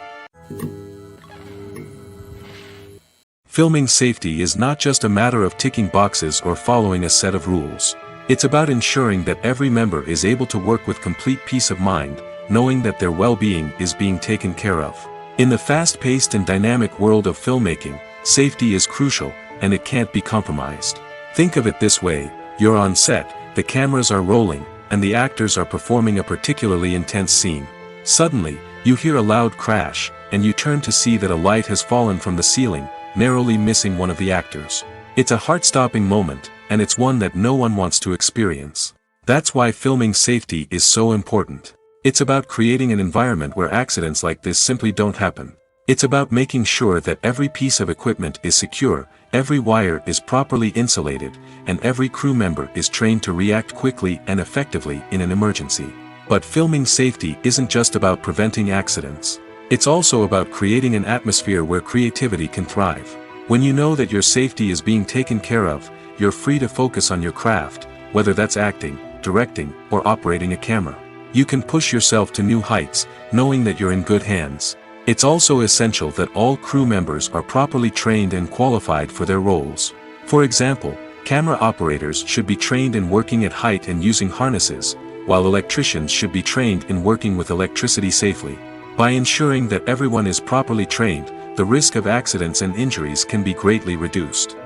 Filming safety is not just a matter of ticking boxes or following a set of rules. It's about ensuring that every member is able to work with complete peace of mind, knowing that their well-being is being taken care of. In the fast-paced and dynamic world of filmmaking, safety is crucial, and it can't be compromised. Think of it this way: you're on set, the cameras are rolling, and the actors are performing a particularly intense scene. Suddenly, you hear a loud crash, and you turn to see that a light has fallen from the ceiling, narrowly missing one of the actors. It's a heart-stopping moment, and it's one that no one wants to experience. That's why filming safety is so important. It's about creating an environment where accidents like this simply don't happen. It's about making sure that every piece of equipment is secure, every wire is properly insulated, and every crew member is trained to react quickly and effectively in an emergency. But filming safety isn't just about preventing accidents. It's also about creating an atmosphere where creativity can thrive. When you know that your safety is being taken care of, you're free to focus on your craft, whether that's acting, directing, or operating a camera. You can push yourself to new heights, knowing that you're in good hands. It's also essential that all crew members are properly trained and qualified for their roles. For example, camera operators should be trained in working at height and using harnesses, while electricians should be trained in working with electricity safely. By ensuring that everyone is properly trained, the risk of accidents and injuries can be greatly reduced.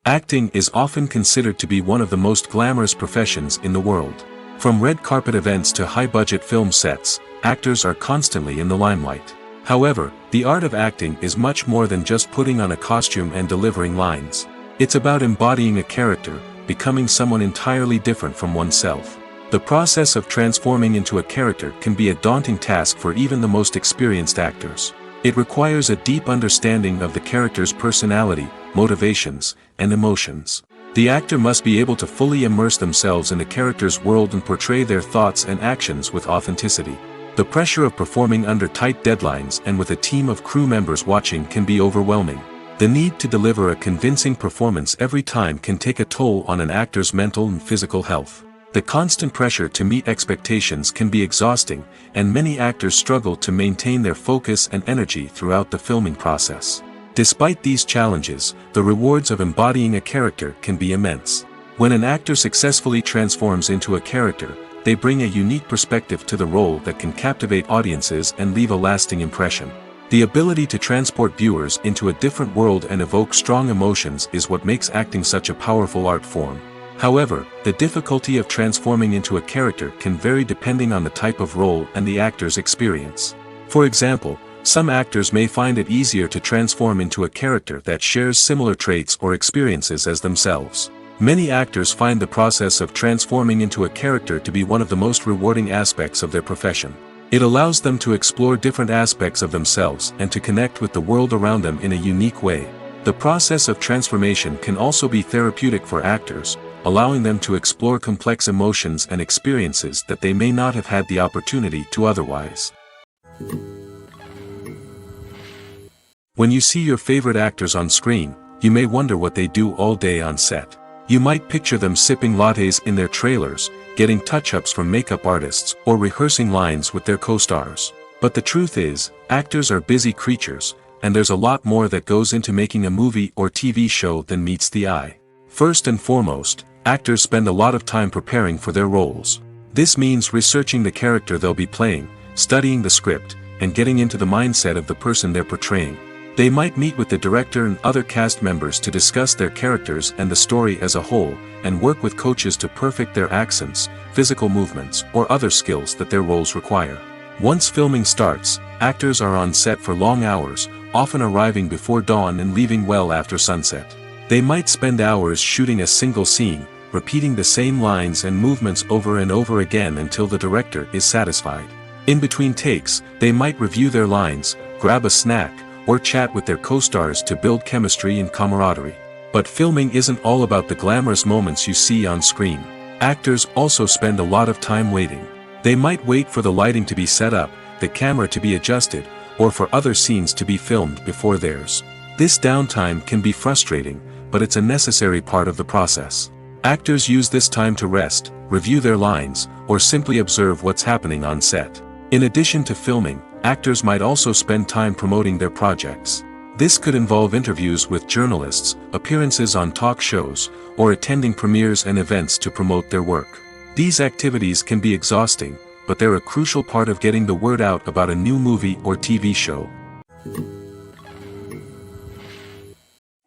Acting is often considered to be one of the most glamorous professions in the world. From red carpet events to high-budget film sets, actors are constantly in the limelight. However, the art of acting is much more than just putting on a costume and delivering lines. It's about embodying a character, becoming someone entirely different from oneself. The process of transforming into a character can be a daunting task for even the most experienced actors. It requires a deep understanding of the character's personality, motivations, and emotions. The actor must be able to fully immerse themselves in the character's world and portray their thoughts and actions with authenticity. The pressure of performing under tight deadlines and with a team of crew members watching can be overwhelming. The need to deliver a convincing performance every time can take a toll on an actor's mental and physical health. The constant pressure to meet expectations can be exhausting, and many actors struggle to maintain their focus and energy throughout the filming process. Despite these challenges, the rewards of embodying a character can be immense. When an actor successfully transforms into a character, they bring a unique perspective to the role that can captivate audiences and leave a lasting impression. The ability to transport viewers into a different world and evoke strong emotions is what makes acting such a powerful art form. However, the difficulty of transforming into a character can vary depending on the type of role and the actor's experience. For example, some actors may find it easier to transform into a character that shares similar traits or experiences as themselves. Many actors find the process of transforming into a character to be one of the most rewarding aspects of their profession. It allows them to explore different aspects of themselves and to connect with the world around them in a unique way. The process of transformation can also be therapeutic for actors, allowing them to explore complex emotions and experiences that they may not have had the opportunity to otherwise. When you see your favorite actors on screen, you may wonder what they do all day on set. You might picture them sipping lattes in their trailers, getting touch-ups from makeup artists, or rehearsing lines with their co-stars. But the truth is, actors are busy creatures, and there's a lot more that goes into making a movie or TV show than meets the eye. First and foremost, actors spend a lot of time preparing for their roles. This means researching the character they'll be playing, studying the script, and getting into the mindset of the person they're portraying. They might meet with the director and other cast members to discuss their characters and the story as a whole, and work with coaches to perfect their accents, physical movements, or other skills that their roles require. Once filming starts, actors are on set for long hours, often arriving before dawn and leaving well after sunset. They might spend hours shooting a single scene, repeating the same lines and movements over and over again until the director is satisfied. In between takes, they might review their lines, grab a snack, or chat with their co-stars to build chemistry and camaraderie. But filming isn't all about the glamorous moments you see on screen. Actors also spend a lot of time waiting. They might wait for the lighting to be set up, the camera to be adjusted, or for other scenes to be filmed before theirs. This downtime can be frustrating, but it's a necessary part of the process. Actors use this time to rest, review their lines, or simply observe what's happening on set. In addition to filming, actors might also spend time promoting their projects. This could involve interviews with journalists, appearances on talk shows, or attending premieres and events to promote their work. These activities can be exhausting, but they're a crucial part of getting the word out about a new movie or TV show.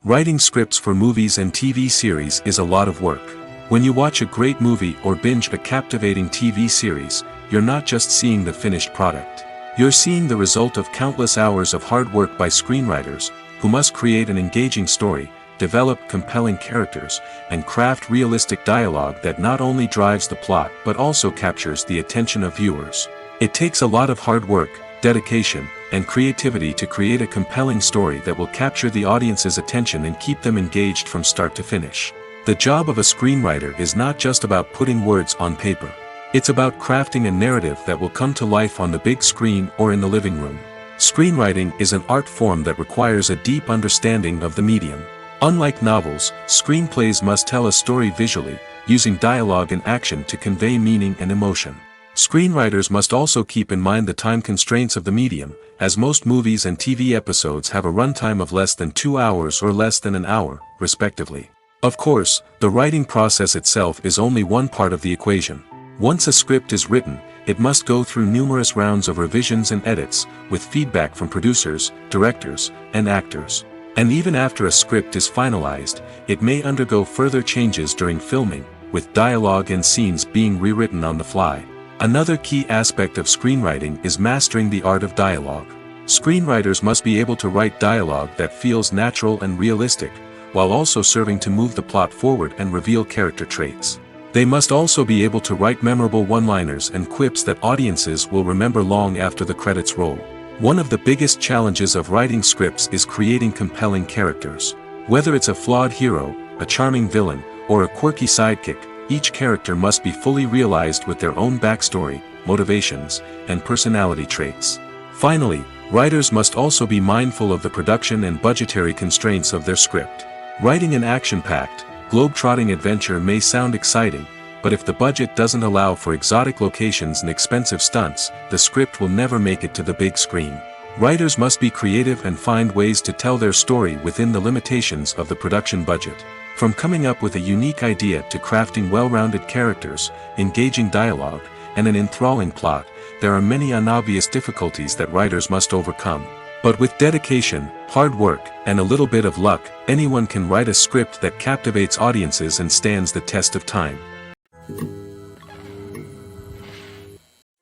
Writing scripts for movies and TV series is a lot of work. When you watch a great movie or binge a captivating TV series, you're not just seeing the finished product. You're seeing the result of countless hours of hard work by screenwriters, who must create an engaging story, develop compelling characters, and craft realistic dialogue that not only drives the plot but also captures the attention of viewers. It takes a lot of hard work, dedication, and creativity to create a compelling story that will capture the audience's attention and keep them engaged from start to finish. The job of a screenwriter is not just about putting words on paper. It's about crafting a narrative that will come to life on the big screen or in the living room. Screenwriting is an art form that requires a deep understanding of the medium. Unlike novels, screenplays must tell a story visually, using dialogue and action to convey meaning and emotion. Screenwriters must also keep in mind the time constraints of the medium, as most movies and TV episodes have a runtime of less than 2 hours or less than an hour, respectively. Of course, the writing process itself is only one part of the equation. Once a script is written, it must go through numerous rounds of revisions and edits, with feedback from producers, directors, and actors. And even after a script is finalized, it may undergo further changes during filming, with dialogue and scenes being rewritten on the fly. Another key aspect of screenwriting is mastering the art of dialogue. Screenwriters must be able to write dialogue that feels natural and realistic, while also serving to move the plot forward and reveal character traits. They must also be able to write memorable one-liners and quips that audiences will remember long after the credits roll. One of the biggest challenges of writing scripts is creating compelling characters. Whether it's a flawed hero, a charming villain, or a quirky sidekick, each character must be fully realized with their own backstory, motivations, and personality traits. Finally, writers must also be mindful of the production and budgetary constraints of their script. Writing an action-packed, globe-trotting adventure may sound exciting, but if the budget doesn't allow for exotic locations and expensive stunts, the script will never make it to the big screen. Writers must be creative and find ways to tell their story within the limitations of the production budget. From coming up with a unique idea to crafting well-rounded characters, engaging dialogue, and an enthralling plot, there are many unobvious difficulties that writers must overcome. But with dedication, hard work, and a little bit of luck, anyone can write a script that captivates audiences and stands the test of time.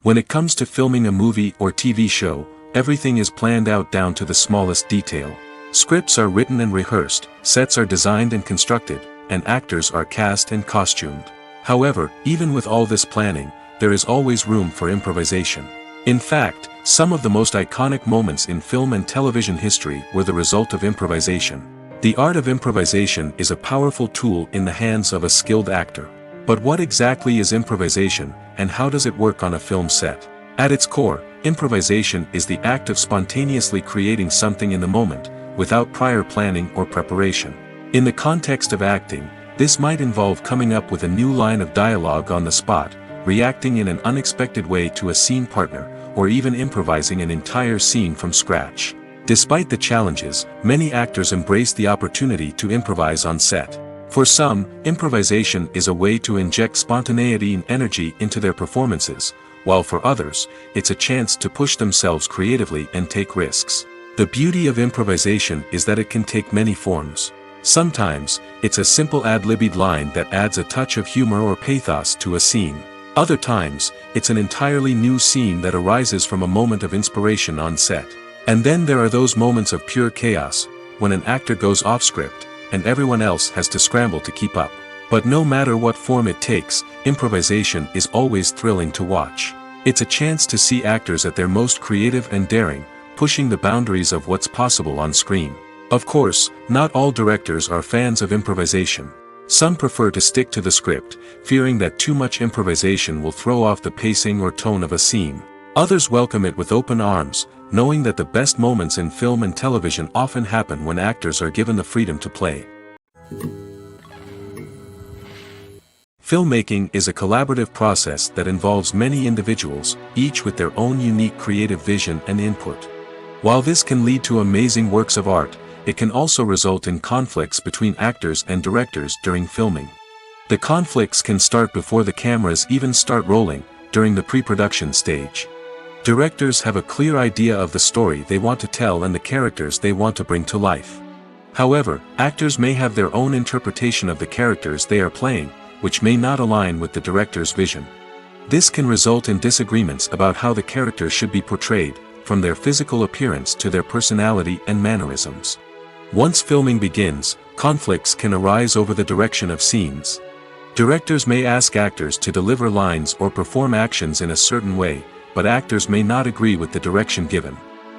When it comes to filming a movie or TV show, everything is planned out down to the smallest detail. Scripts are written and rehearsed, sets are designed and constructed, and actors are cast and costumed. However, even with all this planning, there is always room for improvisation. In fact, some of the most iconic moments in film and television history were the result of improvisation. The art of improvisation is a powerful tool in the hands of a skilled actor. But what exactly is improvisation, and how does it work on a film set? At its core, improvisation is the act of spontaneously creating something in the moment, without prior planning or preparation. In the context of acting, this might involve coming up with a new line of dialogue on the spot, reacting in an unexpected way to a scene partner, or even improvising an entire scene from scratch. Despite the challenges, many actors embrace the opportunity to improvise on set. For some, improvisation is a way to inject spontaneity and energy into their performances, while for others, it's a chance to push themselves creatively and take risks. The beauty of improvisation is that it can take many forms. Sometimes, it's a simple ad-libbed line that adds a touch of humor or pathos to a scene. Other times, it's an entirely new scene that arises from a moment of inspiration on set. And then there are those moments of pure chaos, when an actor goes off script, and everyone else has to scramble to keep up. But no matter what form it takes, improvisation is always thrilling to watch. It's a chance to see actors at their most creative and daring, pushing the boundaries of what's possible on screen. Of course, not all directors are fans of improvisation. Some prefer to stick to the script, fearing that too much improvisation will throw off the pacing or tone of a scene. Others welcome it with open arms, knowing that the best moments in film and television often happen when actors are given the freedom to play. Filmmaking is a collaborative process that involves many individuals, each with their own unique creative vision and input. While this can lead to amazing works of art, it can also result in conflicts between actors and directors during filming. The conflicts can start before the cameras even start rolling, during the pre-production stage. Directors have a clear idea of the story they want to tell and the characters they want to bring to life. However, actors may have their own interpretation of the characters they are playing, which may not align with the director's vision. This can result in disagreements about how the characters should be portrayed, from their physical appearance to their personality and mannerisms. Once filming begins, conflicts can arise over the direction of scenes. Directors may ask actors to deliver lines or perform actions in a certain way, but actors may not agree with the direction given.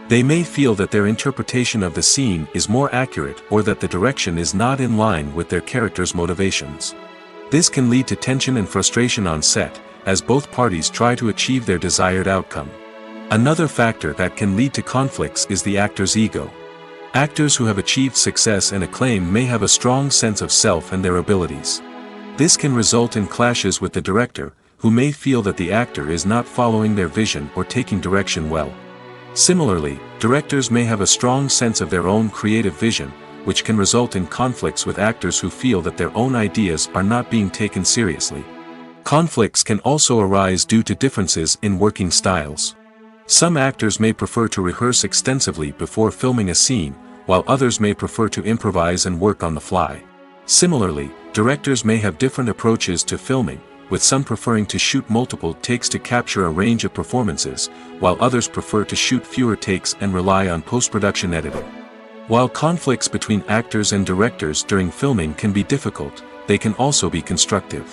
They may feel that their interpretation of the scene is more accurate or that the direction is not in line with their character's motivations. This can lead to tension and frustration on set, as both parties try to achieve their desired outcome. Another factor that can lead to conflicts is the actor's ego. Actors who have achieved success and acclaim may have a strong sense of self and their abilities. This can result in clashes with the director, who may feel that the actor is not following their vision or taking direction well. Similarly, directors may have a strong sense of their own creative vision, which can result in conflicts with actors who feel that their own ideas are not being taken seriously. Conflicts can also arise due to differences in working styles. Some actors may prefer to rehearse extensively before filming a scene, while others may prefer to improvise and work on the fly. Similarly, directors may have different approaches to filming, with some preferring to shoot multiple takes to capture a range of performances, while others prefer to shoot fewer takes and rely on post-production editing. While conflicts between actors and directors during filming can be difficult, they can also be constructive.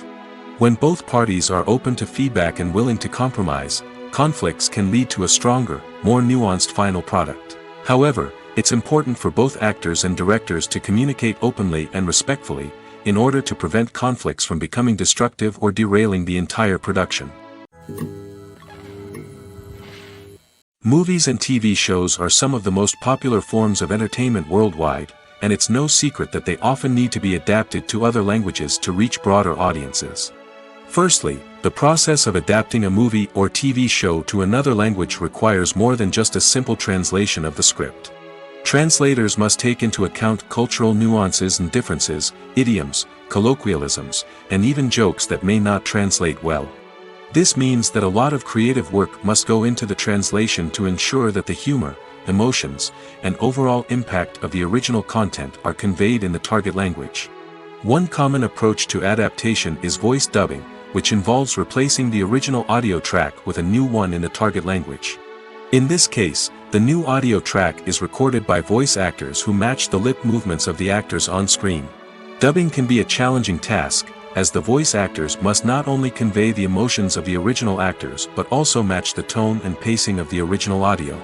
When both parties are open to feedback and willing to compromise, conflicts can lead to a stronger, more nuanced final product. However, it's important for both actors and directors to communicate openly and respectfully, in order to prevent conflicts from becoming destructive or derailing the entire production. Movies and TV shows are some of the most popular forms of entertainment worldwide, and it's no secret that they often need to be adapted to other languages to reach broader audiences. Firstly, the process of adapting a movie or TV show to another language requires more than just a simple translation of the script. Translators must take into account cultural nuances and differences, idioms, colloquialisms, and even jokes that may not translate well. This means that a lot of creative work must go into the translation to ensure that the humor, emotions, and overall impact of the original content are conveyed in the target language. One common approach to adaptation is voice dubbing, which involves replacing the original audio track with a new one in the target language. In this case, the new audio track is recorded by voice actors who match the lip movements of the actors on screen. Dubbing can be a challenging task, as the voice actors must not only convey the emotions of the original actors but also match the tone and pacing of the original audio.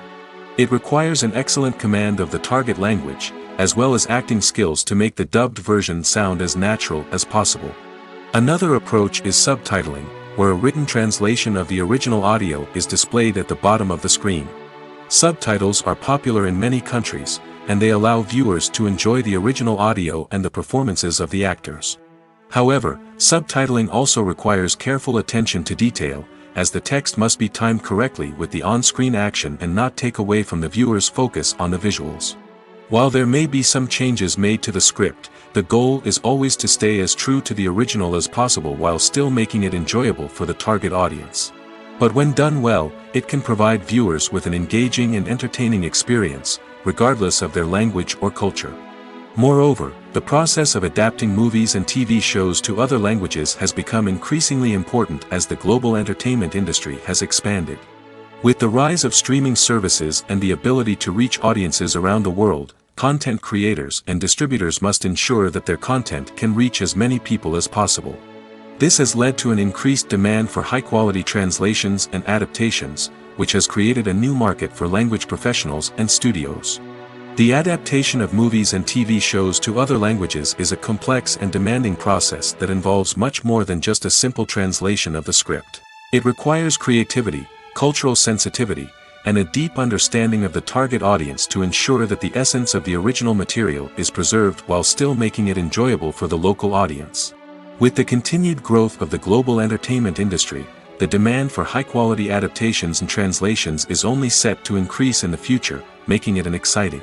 It requires an excellent command of the target language, as well as acting skills to make the dubbed version sound as natural as possible. Another approach is subtitling, where a written translation of the original audio is displayed at the bottom of the screen. Subtitles are popular in many countries, and they allow viewers to enjoy the original audio and the performances of the actors. However, subtitling also requires careful attention to detail, as the text must be timed correctly with the on-screen action and not take away from the viewer's focus on the visuals. While there may be some changes made to the script, the goal is always to stay as true to the original as possible while still making it enjoyable for the target audience. But when done well, it can provide viewers with an engaging and entertaining experience, regardless of their language or culture. Moreover, the process of adapting movies and TV shows to other languages has become increasingly important as the global entertainment industry has expanded. With the rise of streaming services and the ability to reach audiences around the world, content creators and distributors must ensure that their content can reach as many people as possible. This has led to an increased demand for high-quality translations and adaptations, which has created a new market for language professionals and studios. The adaptation of movies and TV shows to other languages is a complex and demanding process that involves much more than just a simple translation of the script. It requires creativity, cultural sensitivity, and a deep understanding of the target audience to ensure that the essence of the original material is preserved while still making it enjoyable for the local audience. With the continued growth of the global entertainment industry, the demand for high-quality adaptations and translations is only set to increase in the future, making it an exciting.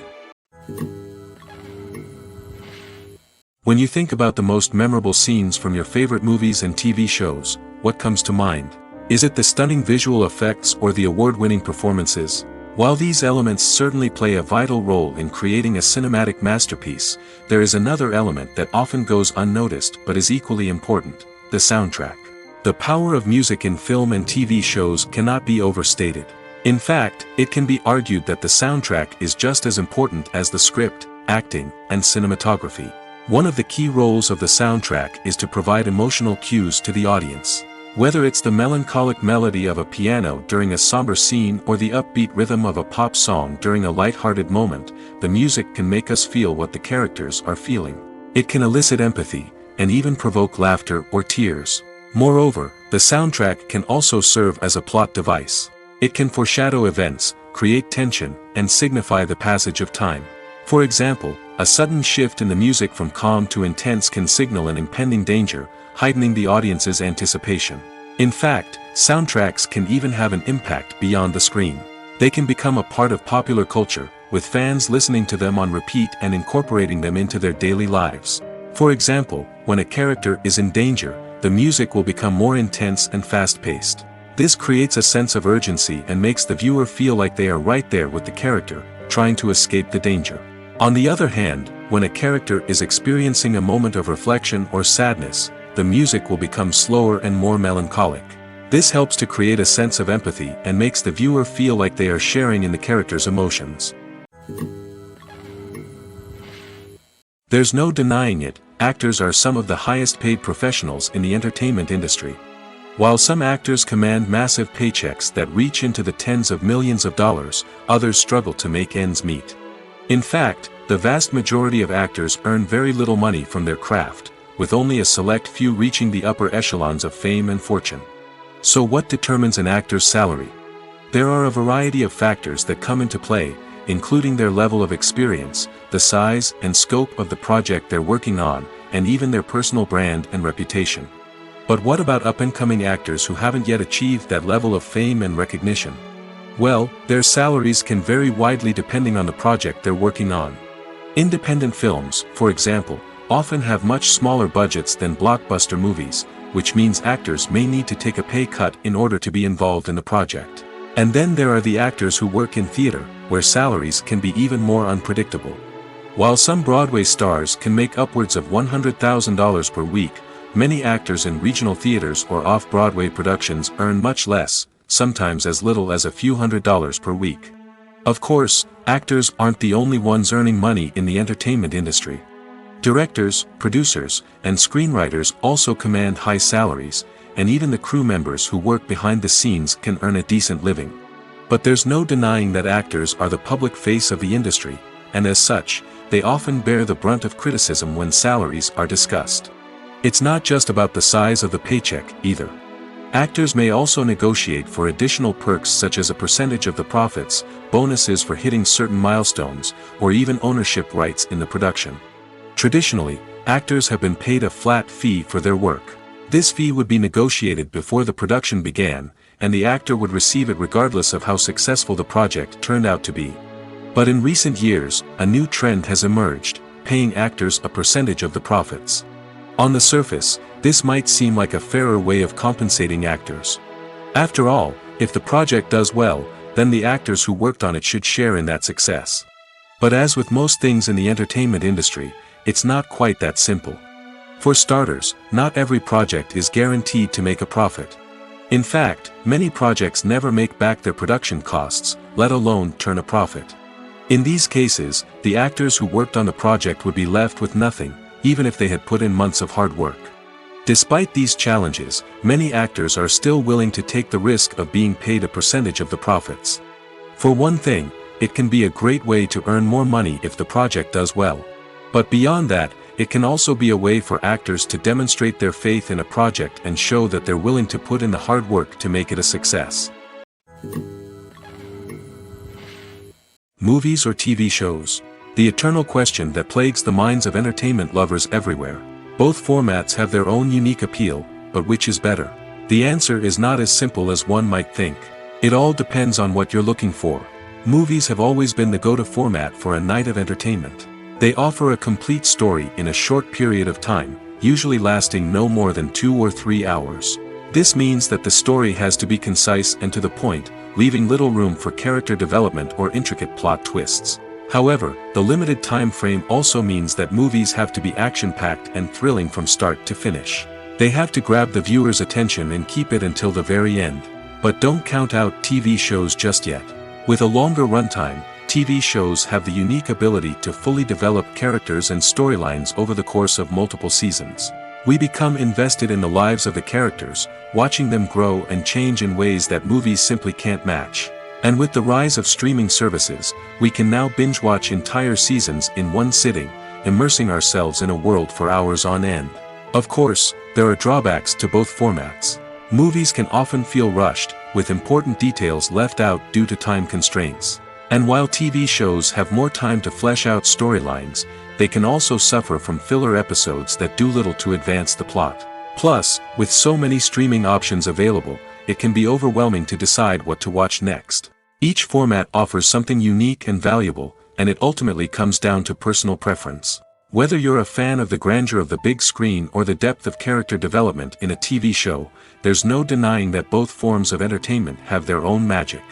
When you think about the most memorable scenes from your favorite movies and TV shows, what comes to mind? Is it the stunning visual effects or the award-winning performances? While these elements certainly play a vital role in creating a cinematic masterpiece, there is another element that often goes unnoticed but is equally important: the soundtrack. The power of music in film and TV shows cannot be overstated. In fact, it can be argued that the soundtrack is just as important as the script, acting, and cinematography. One of the key roles of the soundtrack is to provide emotional cues to the audience. Whether it's the melancholic melody of a piano during a somber scene or the upbeat rhythm of a pop song during a light-hearted moment, the music can make us feel what the characters are feeling. It can elicit empathy, and even provoke laughter or tears. Moreover, the soundtrack can also serve as a plot device. It can foreshadow events, create tension, and signify the passage of time. For example, a sudden shift in the music from calm to intense can signal an impending danger, heightening the audience's anticipation. In fact, soundtracks can even have an impact beyond the screen. They can become a part of popular culture, with fans listening to them on repeat and incorporating them into their daily lives. For example, when a character is in danger, the music will become more intense and fast-paced. This creates a sense of urgency and makes the viewer feel like they are right there with the character, trying to escape the danger. On the other hand, when a character is experiencing a moment of reflection or sadness, the music will become slower and more melancholic. This helps to create a sense of empathy and makes the viewer feel like they are sharing in the character's emotions. There's no denying it, actors are some of the highest paid professionals in the entertainment industry. While some actors command massive paychecks that reach into the tens of millions of dollars, others struggle to make ends meet. In fact, the vast majority of actors earn very little money from their craft, with only a select few reaching the upper echelons of fame and fortune. So what determines an actor's salary? There are a variety of factors that come into play, including their level of experience, the size and scope of the project they're working on, and even their personal brand and reputation. But what about up-and-coming actors who haven't yet achieved that level of fame and recognition? Well, their salaries can vary widely depending on the project they're working on. Independent films, for example, often have much smaller budgets than blockbuster movies, which means actors may need to take a pay cut in order to be involved in the project. And then there are the actors who work in theater, where salaries can be even more unpredictable. While some Broadway stars can make upwards of $100,000 per week, many actors in regional theaters or off-Broadway productions earn much less, sometimes as little as a few $100s per week. Of course, actors aren't the only ones earning money in the entertainment industry. Directors, producers, and screenwriters also command high salaries, and even the crew members who work behind the scenes can earn a decent living. But there's no denying that actors are the public face of the industry, and as such, they often bear the brunt of criticism when salaries are discussed. It's not just about the size of the paycheck, either. Actors may also negotiate for additional perks such as a percentage of the profits, bonuses for hitting certain milestones, or even ownership rights in the production. Traditionally, actors have been paid a flat fee for their work. This fee would be negotiated before the production began, and the actor would receive it regardless of how successful the project turned out to be. But in recent years, a new trend has emerged, paying actors a percentage of the profits. On the surface, this might seem like a fairer way of compensating actors. After all, if the project does well, then the actors who worked on it should share in that success. But as with most things in the entertainment industry, it's not quite that simple. For starters, not every project is guaranteed to make a profit. In fact, many projects never make back their production costs, let alone turn a profit. In these cases, the actors who worked on the project would be left with nothing, even if they had put in months of hard work. Despite these challenges, many actors are still willing to take the risk of being paid a percentage of the profits. For one thing, it can be a great way to earn more money if the project does well. But beyond that, it can also be a way for actors to demonstrate their faith in a project and show that they're willing to put in the hard work to make it a success. Movies or TV shows? The eternal question that plagues the minds of entertainment lovers everywhere. Both formats have their own unique appeal, but which is better? The answer is not as simple as one might think. It all depends on what you're looking for. Movies have always been the go-to format for a night of entertainment. They offer a complete story in a short period of time, usually lasting no more than 2 or 3 hours. This means that the story has to be concise and to the point, leaving little room for character development or intricate plot twists. However, the limited time frame also means that movies have to be action-packed and thrilling from start to finish. They have to grab the viewer's attention and keep it until the very end. But don't count out TV shows just yet. With a longer runtime, TV shows have the unique ability to fully develop characters and storylines over the course of multiple seasons. We become invested in the lives of the characters, watching them grow and change in ways that movies simply can't match. And with the rise of streaming services, we can now binge-watch entire seasons in one sitting, immersing ourselves in a world for hours on end. Of course, there are drawbacks to both formats. Movies can often feel rushed, with important details left out due to time constraints. And while TV shows have more time to flesh out storylines, they can also suffer from filler episodes that do little to advance the plot. Plus, with so many streaming options available, it can be overwhelming to decide what to watch next. Each format offers something unique and valuable, and it ultimately comes down to personal preference. Whether you're a fan of the grandeur of the big screen or the depth of character development in a TV show, there's no denying that both forms of entertainment have their own magic.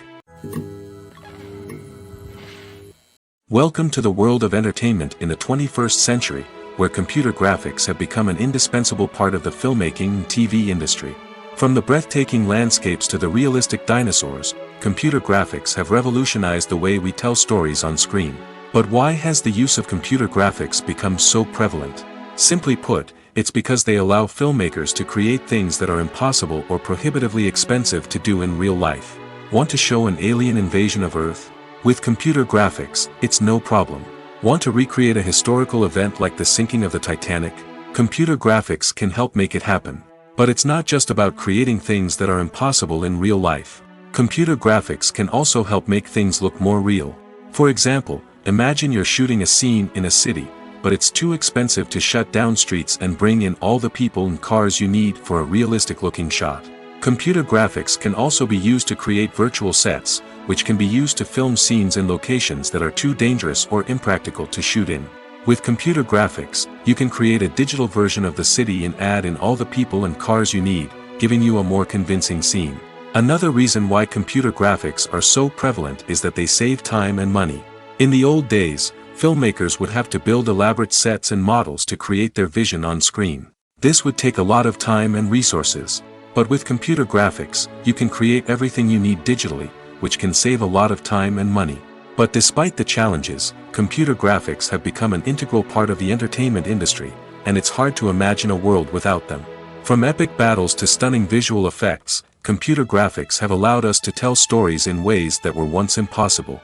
Welcome to the world of entertainment in the 21st century, where computer graphics have become an indispensable part of the filmmaking and TV industry. From the breathtaking landscapes to the realistic dinosaurs, computer graphics have revolutionized the way we tell stories on screen. But why has the use of computer graphics become so prevalent? Simply put, it's because they allow filmmakers to create things that are impossible or prohibitively expensive to do in real life. Want to show an alien invasion of Earth? With computer graphics, it's no problem. Want to recreate a historical event like the sinking of the Titanic? Computer graphics can help make it happen. But it's not just about creating things that are impossible in real life. Computer graphics can also help make things look more real. For example, imagine you're shooting a scene in a city, but it's too expensive to shut down streets and bring in all the people and cars you need for a realistic-looking shot. Computer graphics can also be used to create virtual sets, which can be used to film scenes in locations that are too dangerous or impractical to shoot in. With computer graphics, you can create a digital version of the city and add in all the people and cars you need, giving you a more convincing scene. Another reason why computer graphics are so prevalent is that they save time and money. In the old days, filmmakers would have to build elaborate sets and models to create their vision on screen. This would take a lot of time and resources. But with computer graphics, you can create everything you need digitally, which can save a lot of time and money. But despite the challenges, computer graphics have become an integral part of the entertainment industry, and it's hard to imagine a world without them. From epic battles to stunning visual effects, computer graphics have allowed us to tell stories in ways that were once impossible.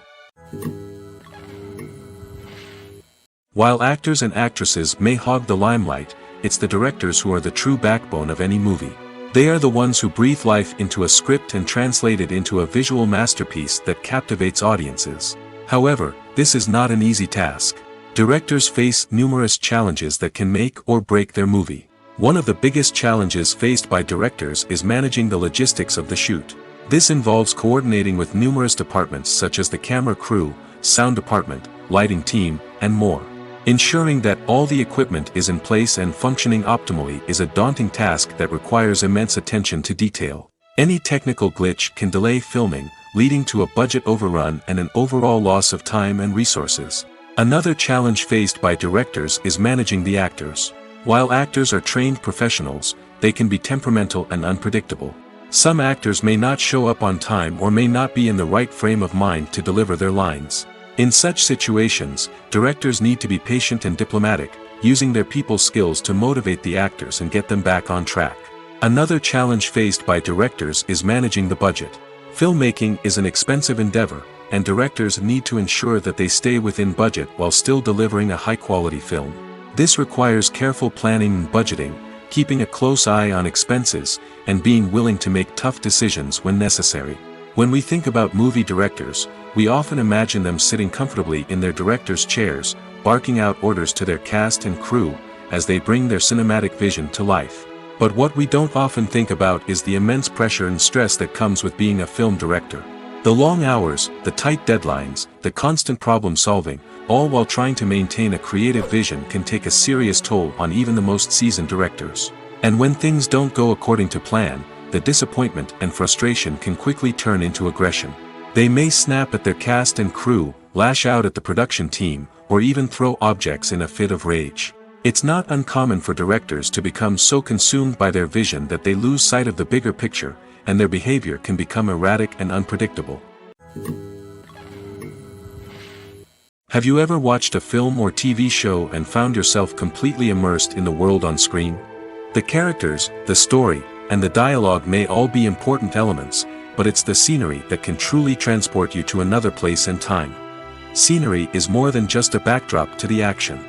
While actors and actresses may hog the limelight, it's the directors who are the true backbone of any movie. They are the ones who breathe life into a script and translate it into a visual masterpiece that captivates audiences. However, this is not an easy task. Directors face numerous challenges that can make or break their movie. One of the biggest challenges faced by directors is managing the logistics of the shoot. This involves coordinating with numerous departments such as the camera crew, sound department, lighting team, and more. Ensuring that all the equipment is in place and functioning optimally is a daunting task that requires immense attention to detail. Any technical glitch can delay filming, leading to a budget overrun and an overall loss of time and resources. Another challenge faced by directors is managing the actors. While actors are trained professionals, they can be temperamental and unpredictable. Some actors may not show up on time or may not be in the right frame of mind to deliver their lines. In such situations, directors need to be patient and diplomatic, using their people skills to motivate the actors and get them back on track. Another challenge faced by directors is managing the budget. Filmmaking is an expensive endeavor, and directors need to ensure that they stay within budget while still delivering a high-quality film. This requires careful planning and budgeting, keeping a close eye on expenses, and being willing to make tough decisions when necessary. When we think about movie directors, we often imagine them sitting comfortably in their director's chairs, barking out orders to their cast and crew, as they bring their cinematic vision to life. But what we don't often think about is the immense pressure and stress that comes with being a film director. The long hours, the tight deadlines, the constant problem solving, all while trying to maintain a creative vision can take a serious toll on even the most seasoned directors. And when things don't go according to plan, the disappointment and frustration can quickly turn into aggression. They may snap at their cast and crew, lash out at the production team, or even throw objects in a fit of rage. It's not uncommon for directors to become so consumed by their vision that they lose sight of the bigger picture, and their behavior can become erratic and unpredictable. Have you ever watched a film or TV show and found yourself completely immersed in the world on screen? The characters, the story, and the dialogue may all be important elements, but it's the scenery that can truly transport you to another place and time. Scenery is more than just a backdrop to the action.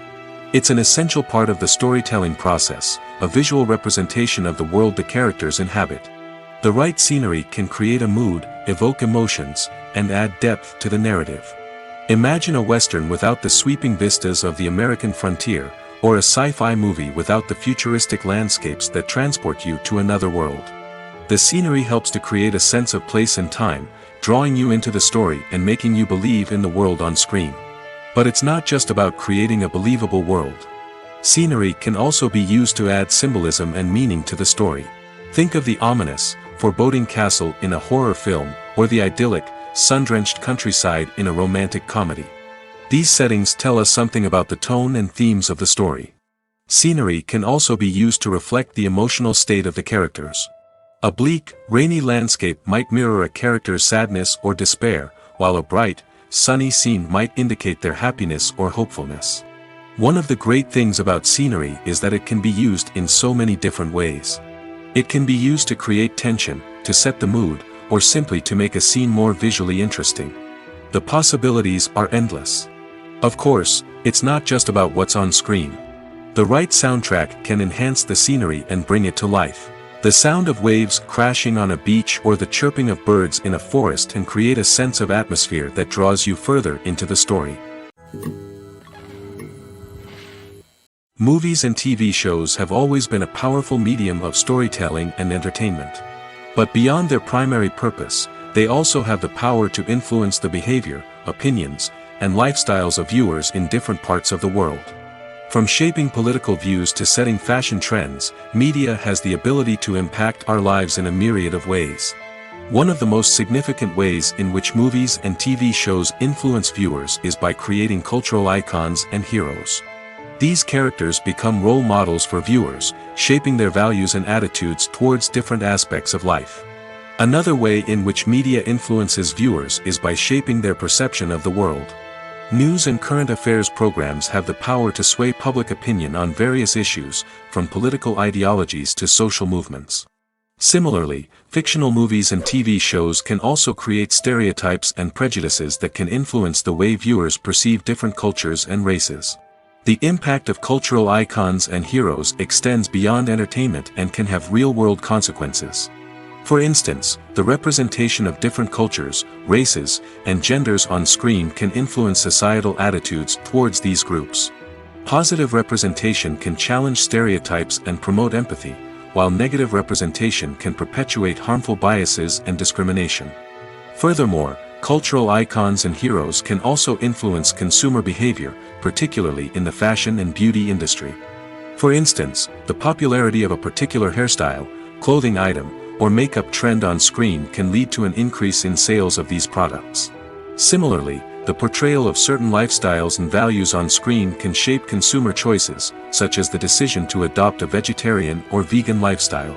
It's an essential part of the storytelling process, a visual representation of the world the characters inhabit. The right scenery can create a mood, evoke emotions, and add depth to the narrative. Imagine a Western without the sweeping vistas of the American frontier, or a sci-fi movie without the futuristic landscapes that transport you to another world. The scenery helps to create a sense of place and time, drawing you into the story and making you believe in the world on screen. But it's not just about creating a believable world. Scenery can also be used to add symbolism and meaning to the story. Think of the ominous, foreboding castle in a horror film, or the idyllic, sun-drenched countryside in a romantic comedy. These settings tell us something about the tone and themes of the story. Scenery can also be used to reflect the emotional state of the characters. A bleak, rainy landscape might mirror a character's sadness or despair, while a bright, sunny scene might indicate their happiness or hopefulness. One of the great things about scenery is that it can be used in so many different ways. It can be used to create tension, to set the mood, or simply to make a scene more visually interesting. The possibilities are endless. Of course, it's not just about what's on screen. The right soundtrack can enhance the scenery and bring it to life. The sound of waves crashing on a beach or the chirping of birds in a forest can create a sense of atmosphere that draws you further into the story. Movies and TV shows have always been a powerful medium of storytelling and entertainment. But beyond their primary purpose, they also have the power to influence the behavior, opinions, and lifestyles of viewers in different parts of the world. From shaping political views to setting fashion trends, media has the ability to impact our lives in a myriad of ways. One of the most significant ways in which movies and TV shows influence viewers is by creating cultural icons and heroes. These characters become role models for viewers, shaping their values and attitudes towards different aspects of life. Another way in which media influences viewers is by shaping their perception of the world. News and current affairs programs have the power to sway public opinion on various issues, from political ideologies to social movements. Similarly, fictional movies and TV shows can also create stereotypes and prejudices that can influence the way viewers perceive different cultures and races. The impact of cultural icons and heroes extends beyond entertainment and can have real-world consequences. For instance, the representation of different cultures, races, and genders on screen can influence societal attitudes towards these groups. Positive representation can challenge stereotypes and promote empathy, while negative representation can perpetuate harmful biases and discrimination. Furthermore, cultural icons and heroes can also influence consumer behavior, particularly in the fashion and beauty industry. For instance, the popularity of a particular hairstyle, clothing item, or makeup trend on screen can lead to an increase in sales of these products. Similarly, the portrayal of certain lifestyles and values on screen can shape consumer choices, such as the decision to adopt a vegetarian or vegan lifestyle.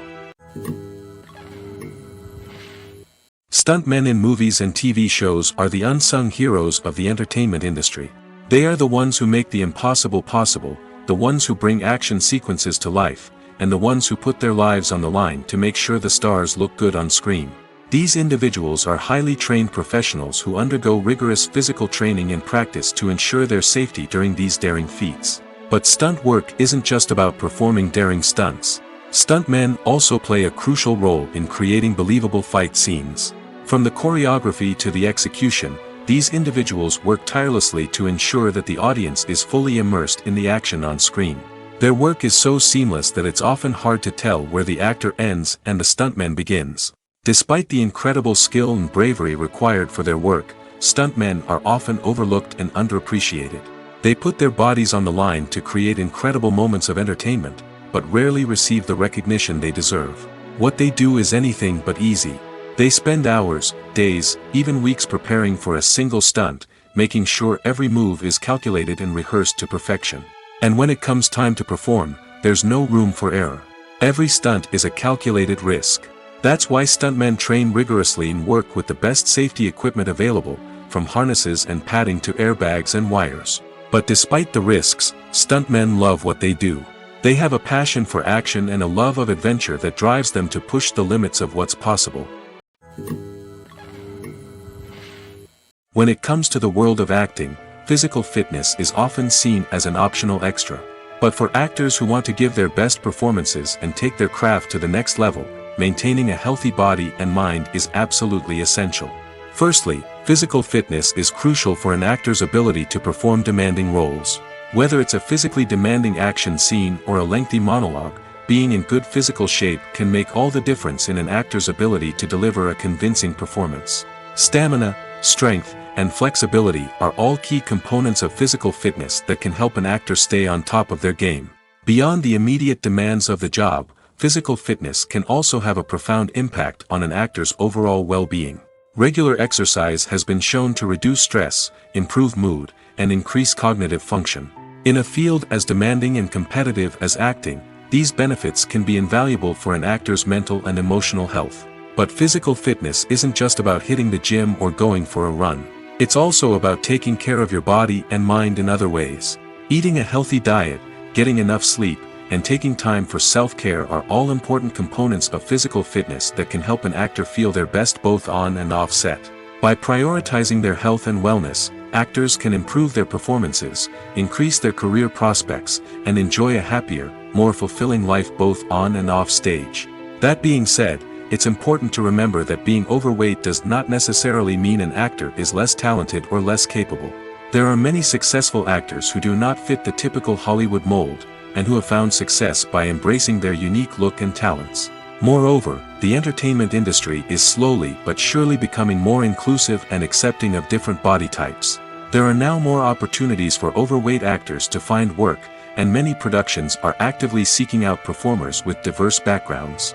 Stuntmen in movies and TV shows are the unsung heroes of the entertainment industry. They are the ones who make the impossible possible, the ones who bring action sequences to life, and the ones who put their lives on the line to make sure the stars look good on screen. These individuals are highly trained professionals who undergo rigorous physical training and practice to ensure their safety during these daring feats. But stunt work isn't just about performing daring stunts. Stuntmen also play a crucial role in creating believable fight scenes. From the choreography to the execution, these individuals work tirelessly to ensure that the audience is fully immersed in the action on screen. Their work is so seamless that it's often hard to tell where the actor ends and the stuntman begins. Despite the incredible skill and bravery required for their work, stuntmen are often overlooked and underappreciated. They put their bodies on the line to create incredible moments of entertainment, but rarely receive the recognition they deserve. What they do is anything but easy. They spend hours, days, even weeks preparing for a single stunt, making sure every move is calculated and rehearsed to perfection. And when it comes time to perform, there's no room for error. Every stunt is a calculated risk. That's why stuntmen train rigorously and work with the best safety equipment available, from harnesses and padding to airbags and wires. But despite the risks, stuntmen love what they do. They have a passion for action and a love of adventure that drives them to push the limits of what's possible. When it comes to the world of acting, physical fitness is often seen as an optional extra. But for actors who want to give their best performances and take their craft to the next level, maintaining a healthy body and mind is absolutely essential. Firstly, physical fitness is crucial for an actor's ability to perform demanding roles. Whether it's a physically demanding action scene or a lengthy monologue, being in good physical shape can make all the difference in an actor's ability to deliver a convincing performance. Stamina, strength, and flexibility are all key components of physical fitness that can help an actor stay on top of their game. Beyond the immediate demands of the job, physical fitness can also have a profound impact on an actor's overall well-being. Regular exercise has been shown to reduce stress, improve mood, and increase cognitive function. In a field as demanding and competitive as acting, these benefits can be invaluable for an actor's mental and emotional health. But physical fitness isn't just about hitting the gym or going for a run. It's also about taking care of your body and mind in other ways. Eating a healthy diet, getting enough sleep, and taking time for self-care are all important components of physical fitness that can help an actor feel their best both on and off set. By prioritizing their health and wellness, actors can improve their performances, increase their career prospects, and enjoy a happier, more fulfilling life both on and off stage. That being said, it's important to remember that being overweight does not necessarily mean an actor is less talented or less capable. There are many successful actors who do not fit the typical Hollywood mold, and who have found success by embracing their unique look and talents. Moreover, the entertainment industry is slowly but surely becoming more inclusive and accepting of different body types. There are now more opportunities for overweight actors to find work, and many productions are actively seeking out performers with diverse backgrounds.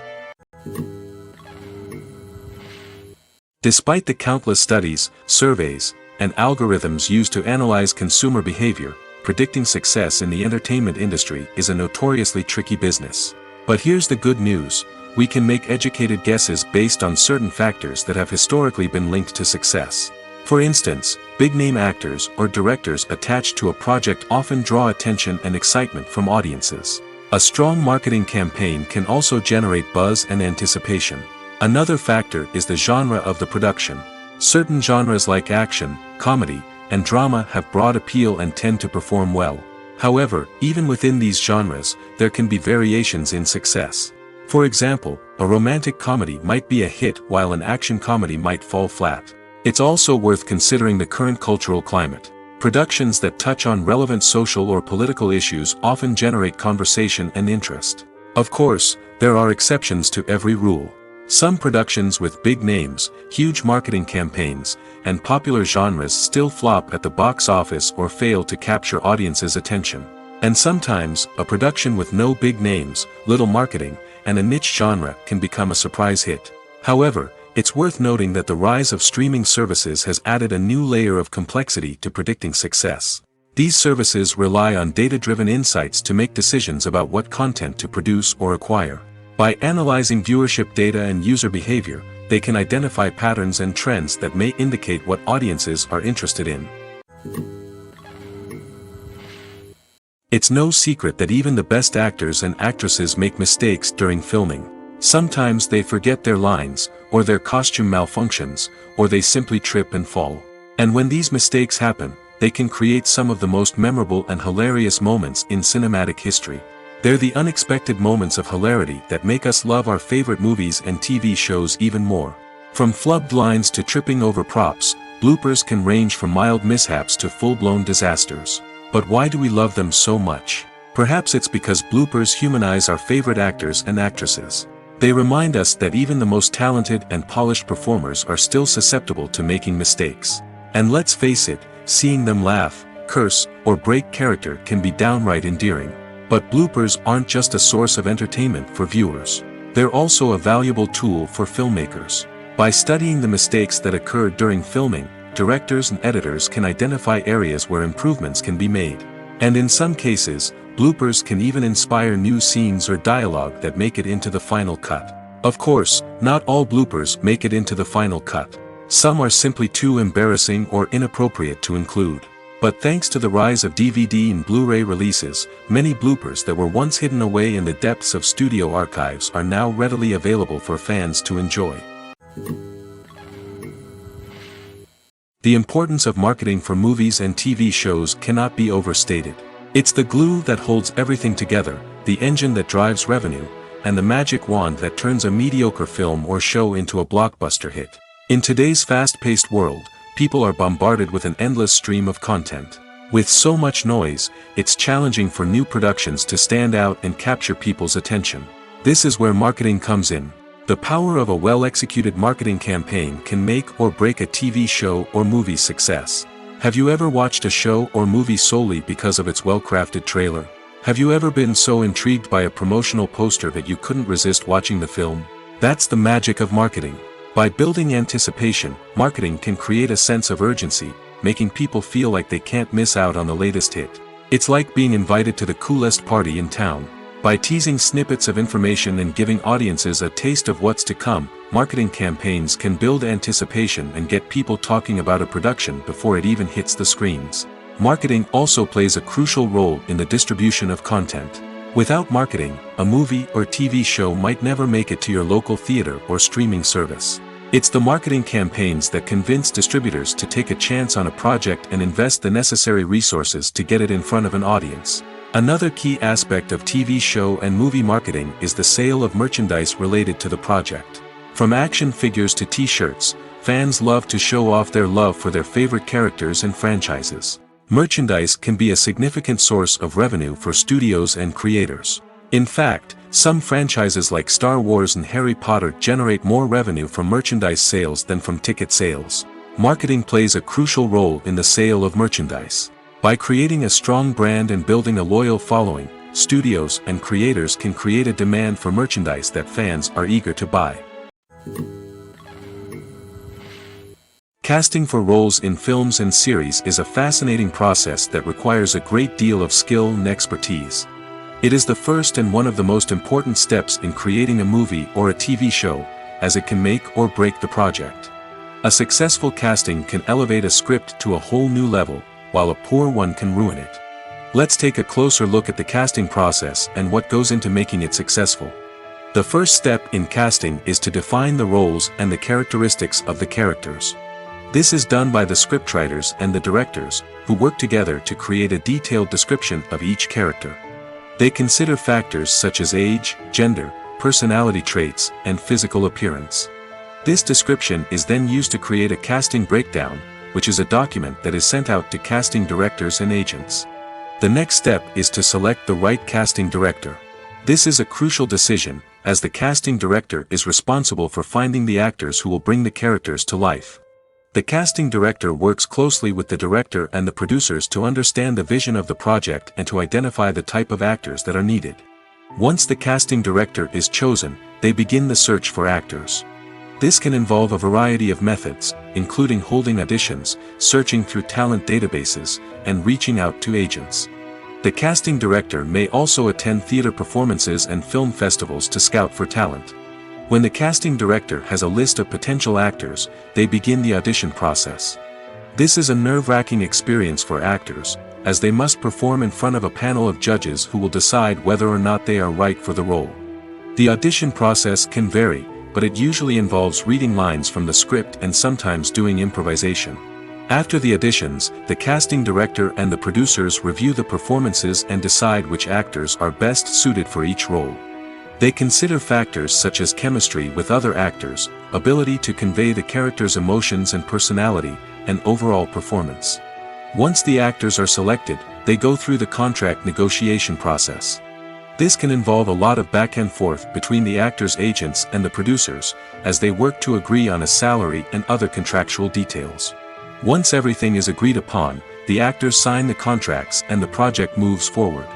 Despite the countless studies, surveys, and algorithms used to analyze consumer behavior, predicting success in the entertainment industry is a notoriously tricky business. But here's the good news: we can make educated guesses based on certain factors that have historically been linked to success. For instance, big-name actors or directors attached to a project often draw attention and excitement from audiences. A strong marketing campaign can also generate buzz and anticipation. Another factor is the genre of the production. Certain genres like action, comedy, and drama have broad appeal and tend to perform well. However, even within these genres, there can be variations in success. For example, a romantic comedy might be a hit while an action comedy might fall flat. It's also worth considering the current cultural climate. Productions that touch on relevant social or political issues often generate conversation and interest. Of course, there are exceptions to every rule. Some productions with big names, huge marketing campaigns, and popular genres still flop at the box office or fail to capture audiences' attention. And sometimes, a production with no big names, little marketing, and a niche genre can become a surprise hit. However, it's worth noting that the rise of streaming services has added a new layer of complexity to predicting success. These services rely on data-driven insights to make decisions about what content to produce or acquire. By analyzing viewership data and user behavior, they can identify patterns and trends that may indicate what audiences are interested in. It's no secret that even the best actors and actresses make mistakes during filming. Sometimes they forget their lines, or their costume malfunctions, or they simply trip and fall. And when these mistakes happen, they can create some of the most memorable and hilarious moments in cinematic history. They're the unexpected moments of hilarity that make us love our favorite movies and TV shows even more. From flubbed lines to tripping over props, bloopers can range from mild mishaps to full-blown disasters. But why do we love them so much? Perhaps it's because bloopers humanize our favorite actors and actresses. They remind us that even the most talented and polished performers are still susceptible to making mistakes. And let's face it, seeing them laugh, curse, or break character can be downright endearing. But bloopers aren't just a source of entertainment for viewers. They're also a valuable tool for filmmakers. By studying the mistakes that occurred during filming, directors and editors can identify areas where improvements can be made. And in some cases, bloopers can even inspire new scenes or dialogue that make it into the final cut. Of course, not all bloopers make it into the final cut. Some are simply too embarrassing or inappropriate to include. But thanks to the rise of DVD and Blu-ray releases, many bloopers that were once hidden away in the depths of studio archives are now readily available for fans to enjoy. The importance of marketing for movies and TV shows cannot be overstated. It's the glue that holds everything together, the engine that drives revenue, and the magic wand that turns a mediocre film or show into a blockbuster hit. In today's fast-paced world, people are bombarded with an endless stream of content. With so much noise, it's challenging for new productions to stand out and capture people's attention. This is where marketing comes in. The power of a well-executed marketing campaign can make or break a TV show or movie's success. Have you ever watched a show or movie solely because of its well-crafted trailer? Have you ever been so intrigued by a promotional poster that you couldn't resist watching the film? That's the magic of marketing. By building anticipation, marketing can create a sense of urgency, making people feel like they can't miss out on the latest hit. It's like being invited to the coolest party in town. By teasing snippets of information and giving audiences a taste of what's to come, marketing campaigns can build anticipation and get people talking about a production before it even hits the screens. Marketing also plays a crucial role in the distribution of content. Without marketing, a movie or TV show might never make it to your local theater or streaming service. It's the marketing campaigns that convince distributors to take a chance on a project and invest the necessary resources to get it in front of an audience. Another key aspect of TV show and movie marketing is the sale of merchandise related to the project. From action figures to t-shirts, fans love to show off their love for their favorite characters and franchises. Merchandise can be a significant source of revenue for studios and creators. In fact, Some franchises like Star Wars and Harry Potter generate more revenue from merchandise sales than from ticket sales. Marketing plays a crucial role in the sale of merchandise. By creating a strong brand and building a loyal following, studios and creators can create a demand for merchandise that fans are eager to buy. Casting for roles in films and series is a fascinating process that requires a great deal of skill and expertise. It is the first and one of the most important steps in creating a movie or a TV show, as it can make or break the project. A successful casting can elevate a script to a whole new level, while a poor one can ruin it. Let's take a closer look at the casting process and what goes into making it successful. The first step in casting is to define the roles and the characteristics of the characters. This is done by the scriptwriters and the directors, who work together to create a detailed description of each character. They consider factors such as age, gender, personality traits, and physical appearance. This description is then used to create a casting breakdown, which is a document that is sent out to casting directors and agents. The next step is to select the right casting director. This is a crucial decision, as the casting director is responsible for finding the actors who will bring the characters to life. The casting director works closely with the director and the producers to understand the vision of the project and to identify the type of actors that are needed. Once the casting director is chosen, they begin the search for actors. This can involve a variety of methods, including holding auditions, searching through talent databases, and reaching out to agents. The casting director may also attend theater performances and film festivals to scout for talent. When the casting director has a list of potential actors, they begin the audition process. This is a nerve-wracking experience for actors, as they must perform in front of a panel of judges who will decide whether or not they are right for the role. The audition process can vary, but it usually involves reading lines from the script and sometimes doing improvisation. After the auditions, the casting director and the producers review the performances and decide which actors are best suited for each role. They consider factors such as chemistry with other actors, ability to convey the character's emotions and personality, and overall performance. Once the actors are selected, they go through the contract negotiation process. This can involve a lot of back and forth between the actors' agents and the producers, as they work to agree on a salary and other contractual details. Once everything is agreed upon, the actors sign the contracts and the project moves forward.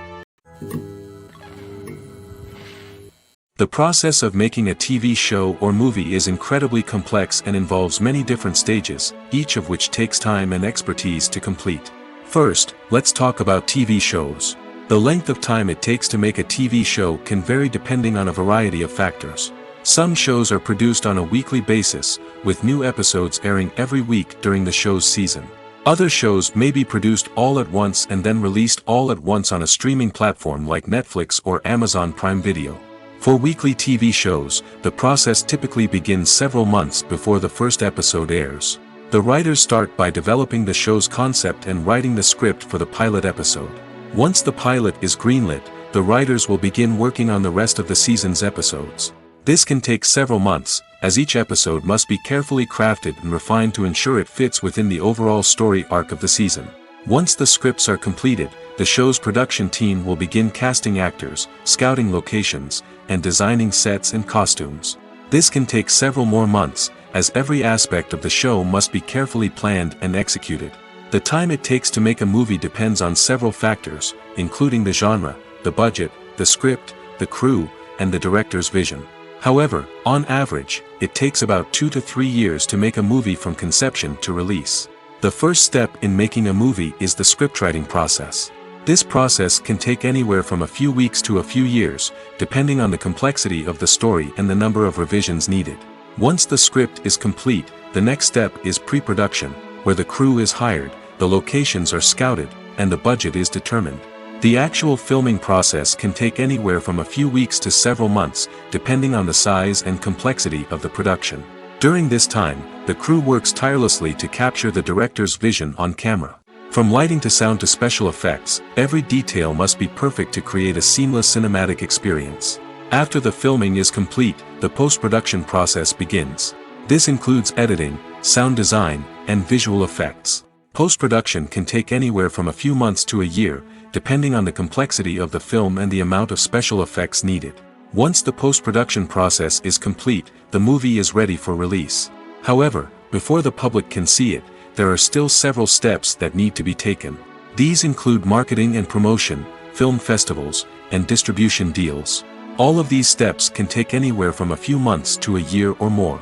The process of making a TV show or movie is incredibly complex and involves many different stages, each of which takes time and expertise to complete. First, let's talk about TV shows. The length of time it takes to make a TV show can vary depending on a variety of factors. Some shows are produced on a weekly basis, with new episodes airing every week during the show's season. Other shows may be produced all at once and then released all at once on a streaming platform like Netflix or Amazon Prime Video. For weekly TV shows, the process typically begins several months before the first episode airs. The writers start by developing the show's concept and writing the script for the pilot episode. Once the pilot is greenlit, the writers will begin working on the rest of the season's episodes. This can take several months, as each episode must be carefully crafted and refined to ensure it fits within the overall story arc of the season. Once the scripts are completed, the show's production team will begin casting actors, scouting locations, and designing sets and costumes. This can take several more months, as every aspect of the show must be carefully planned and executed. The time it takes to make a movie depends on several factors, including the genre, the budget, the script, the crew, and the director's vision. However, on average, it takes about 2 to 3 years to make a movie from conception to release. The first step in making a movie is the scriptwriting process. This process can take anywhere from a few weeks to a few years, depending on the complexity of the story and the number of revisions needed. Once the script is complete, the next step is pre-production, where the crew is hired, the locations are scouted, and the budget is determined. The actual filming process can take anywhere from a few weeks to several months, depending on the size and complexity of the production. During this time, the crew works tirelessly to capture the director's vision on camera. From lighting to sound to special effects, every detail must be perfect to create a seamless cinematic experience. After the filming is complete, the post-production process begins. This includes editing, sound design, and visual effects. Post-production can take anywhere from a few months to a year, depending on the complexity of the film and the amount of special effects needed. Once the post-production process is complete, the movie is ready for release. However, before the public can see it, there are still several steps that need to be taken. These include marketing and promotion, film festivals, and distribution deals. All of these steps can take anywhere from a few months to a year or more.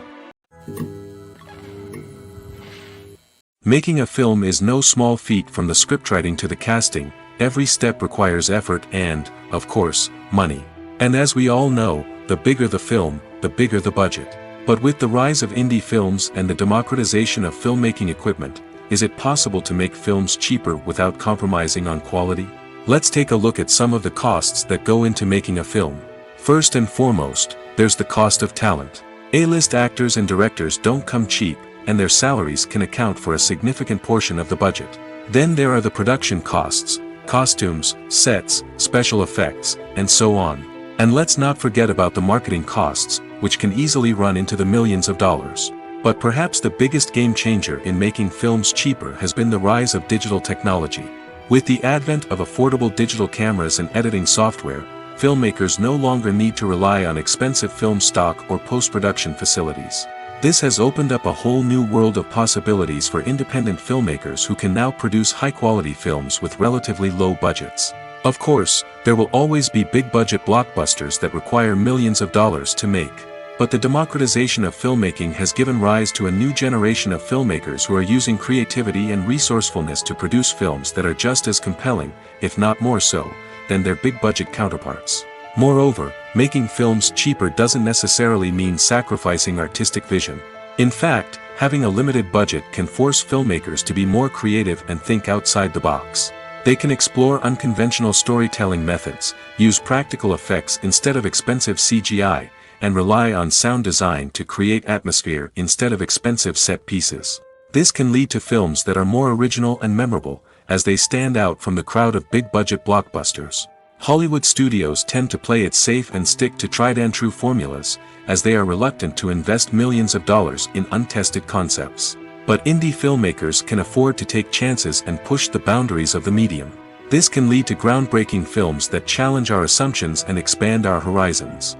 Making a film is no small feat. From the scriptwriting to the casting, every step requires effort and, of course, money. And as we all know, the bigger the film, the bigger the budget. But with the rise of indie films and the democratization of filmmaking equipment, is it possible to make films cheaper without compromising on quality? Let's take a look at some of the costs that go into making a film. First and foremost, there's the cost of talent. A-list actors and directors don't come cheap, and their salaries can account for a significant portion of the budget. Then there are the production costs, costumes, sets, special effects, and so on. And let's not forget about the marketing costs, which can easily run into the millions of dollars. But perhaps the biggest game changer in making films cheaper has been the rise of digital technology. With the advent of affordable digital cameras and editing software, filmmakers no longer need to rely on expensive film stock or post-production facilities. This has opened up a whole new world of possibilities for independent filmmakers who can now produce high-quality films with relatively low budgets. Of course, there will always be big-budget blockbusters that require millions of dollars to make. But the democratization of filmmaking has given rise to a new generation of filmmakers who are using creativity and resourcefulness to produce films that are just as compelling, if not more so, than their big-budget counterparts. Moreover, making films cheaper doesn't necessarily mean sacrificing artistic vision. In fact, having a limited budget can force filmmakers to be more creative and think outside the box. They can explore unconventional storytelling methods, use practical effects instead of expensive CGI, and rely on sound design to create atmosphere instead of expensive set pieces. This can lead to films that are more original and memorable, as they stand out from the crowd of big-budget blockbusters. Hollywood studios tend to play it safe and stick to tried-and-true formulas, as they are reluctant to invest millions of dollars in untested concepts. But indie filmmakers can afford to take chances and push the boundaries of the medium. This can lead to groundbreaking films that challenge our assumptions and expand our horizons.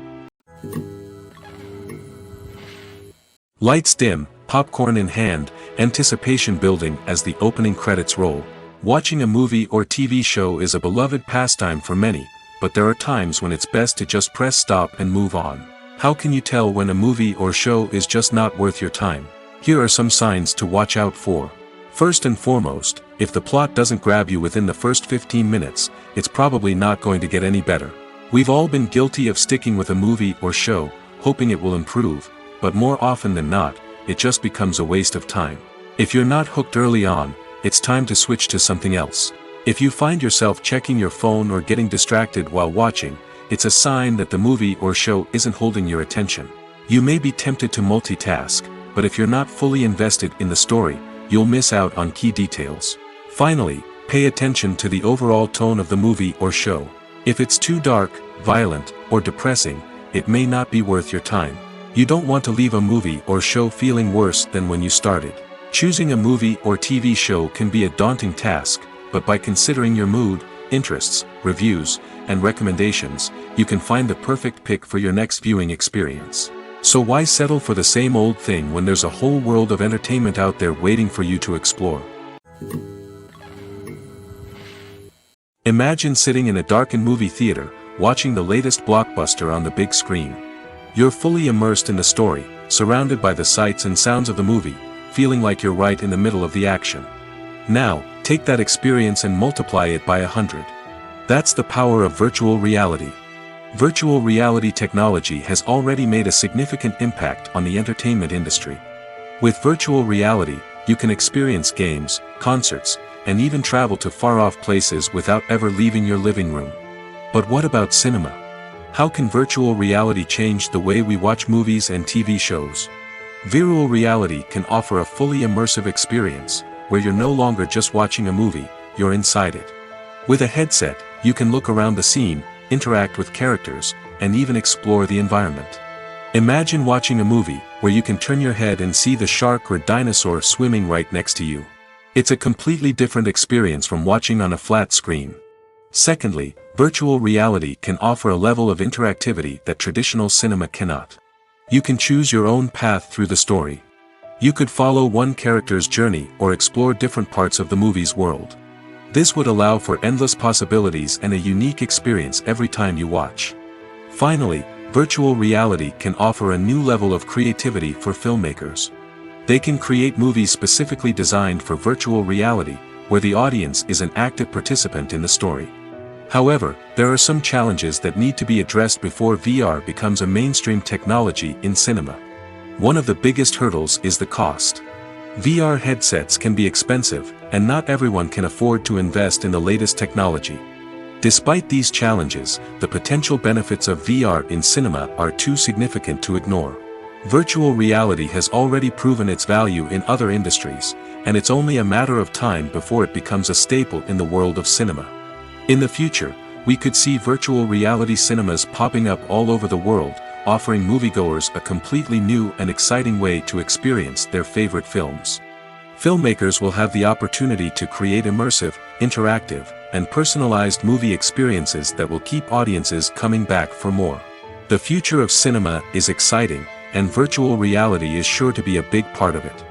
Lights dim, popcorn in hand, anticipation building as the opening credits roll. Watching a movie or TV show is a beloved pastime for many, but there are times when it's best to just press stop and move on. How can you tell when a movie or show is just not worth your time? Here are some signs to watch out for. First and foremost, if the plot doesn't grab you within the first 15 minutes, it's probably not going to get any better. We've all been guilty of sticking with a movie or show, hoping it will improve, but more often than not, it just becomes a waste of time. If you're not hooked early on, it's time to switch to something else. If you find yourself checking your phone or getting distracted while watching, it's a sign that the movie or show isn't holding your attention. You may be tempted to multitask, but if you're not fully invested in the story, you'll miss out on key details. Finally, pay attention to the overall tone of the movie or show. If it's too dark, violent, or depressing, it may not be worth your time. You don't want to leave a movie or show feeling worse than when you started. Choosing a movie or TV show can be a daunting task, but by considering your mood, interests, reviews, and recommendations, you can find the perfect pick for your next viewing experience. So why settle for the same old thing when there's a whole world of entertainment out there waiting for you to explore? Imagine sitting in a darkened movie theater, watching the latest blockbuster on the big screen. You're fully immersed in the story, surrounded by the sights and sounds of the movie, feeling like you're right in the middle of the action. Now, take that experience and multiply it by 100. That's the power of virtual reality. Virtual reality technology has already made a significant impact on the entertainment industry. With virtual reality, you can experience games, concerts, and even travel to far-off places without ever leaving your living room. But what about cinema? How can virtual reality change the way we watch movies and TV shows? Virtual reality can offer a fully immersive experience, where you're no longer just watching a movie, you're inside it. With a headset, you can look around the scene, interact with characters, and even explore the environment. Imagine watching a movie where you can turn your head and see the shark or dinosaur swimming right next to you. It's a completely different experience from watching on a flat screen. Secondly, Virtual reality can offer a level of interactivity that traditional cinema cannot. You can choose your own path through the story. You could follow one character's journey or explore different parts of the movie's world. This would allow for endless possibilities and a unique experience every time you watch. Finally, virtual reality can offer a new level of creativity for filmmakers. They can create movies specifically designed for virtual reality, where the audience is an active participant in the story. However, there are some challenges that need to be addressed before VR becomes a mainstream technology in cinema. One of the biggest hurdles is the cost. VR headsets can be expensive, and not everyone can afford to invest in the latest technology. Despite these challenges, the potential benefits of VR in cinema are too significant to ignore. Virtual reality has already proven its value in other industries, and it's only a matter of time before it becomes a staple in the world of cinema. In the future, we could see virtual reality cinemas popping up all over the world, offering moviegoers a completely new and exciting way to experience their favorite films. Filmmakers will have the opportunity to create immersive, interactive, and personalized movie experiences that will keep audiences coming back for more. The future of cinema is exciting, and virtual reality is sure to be a big part of it.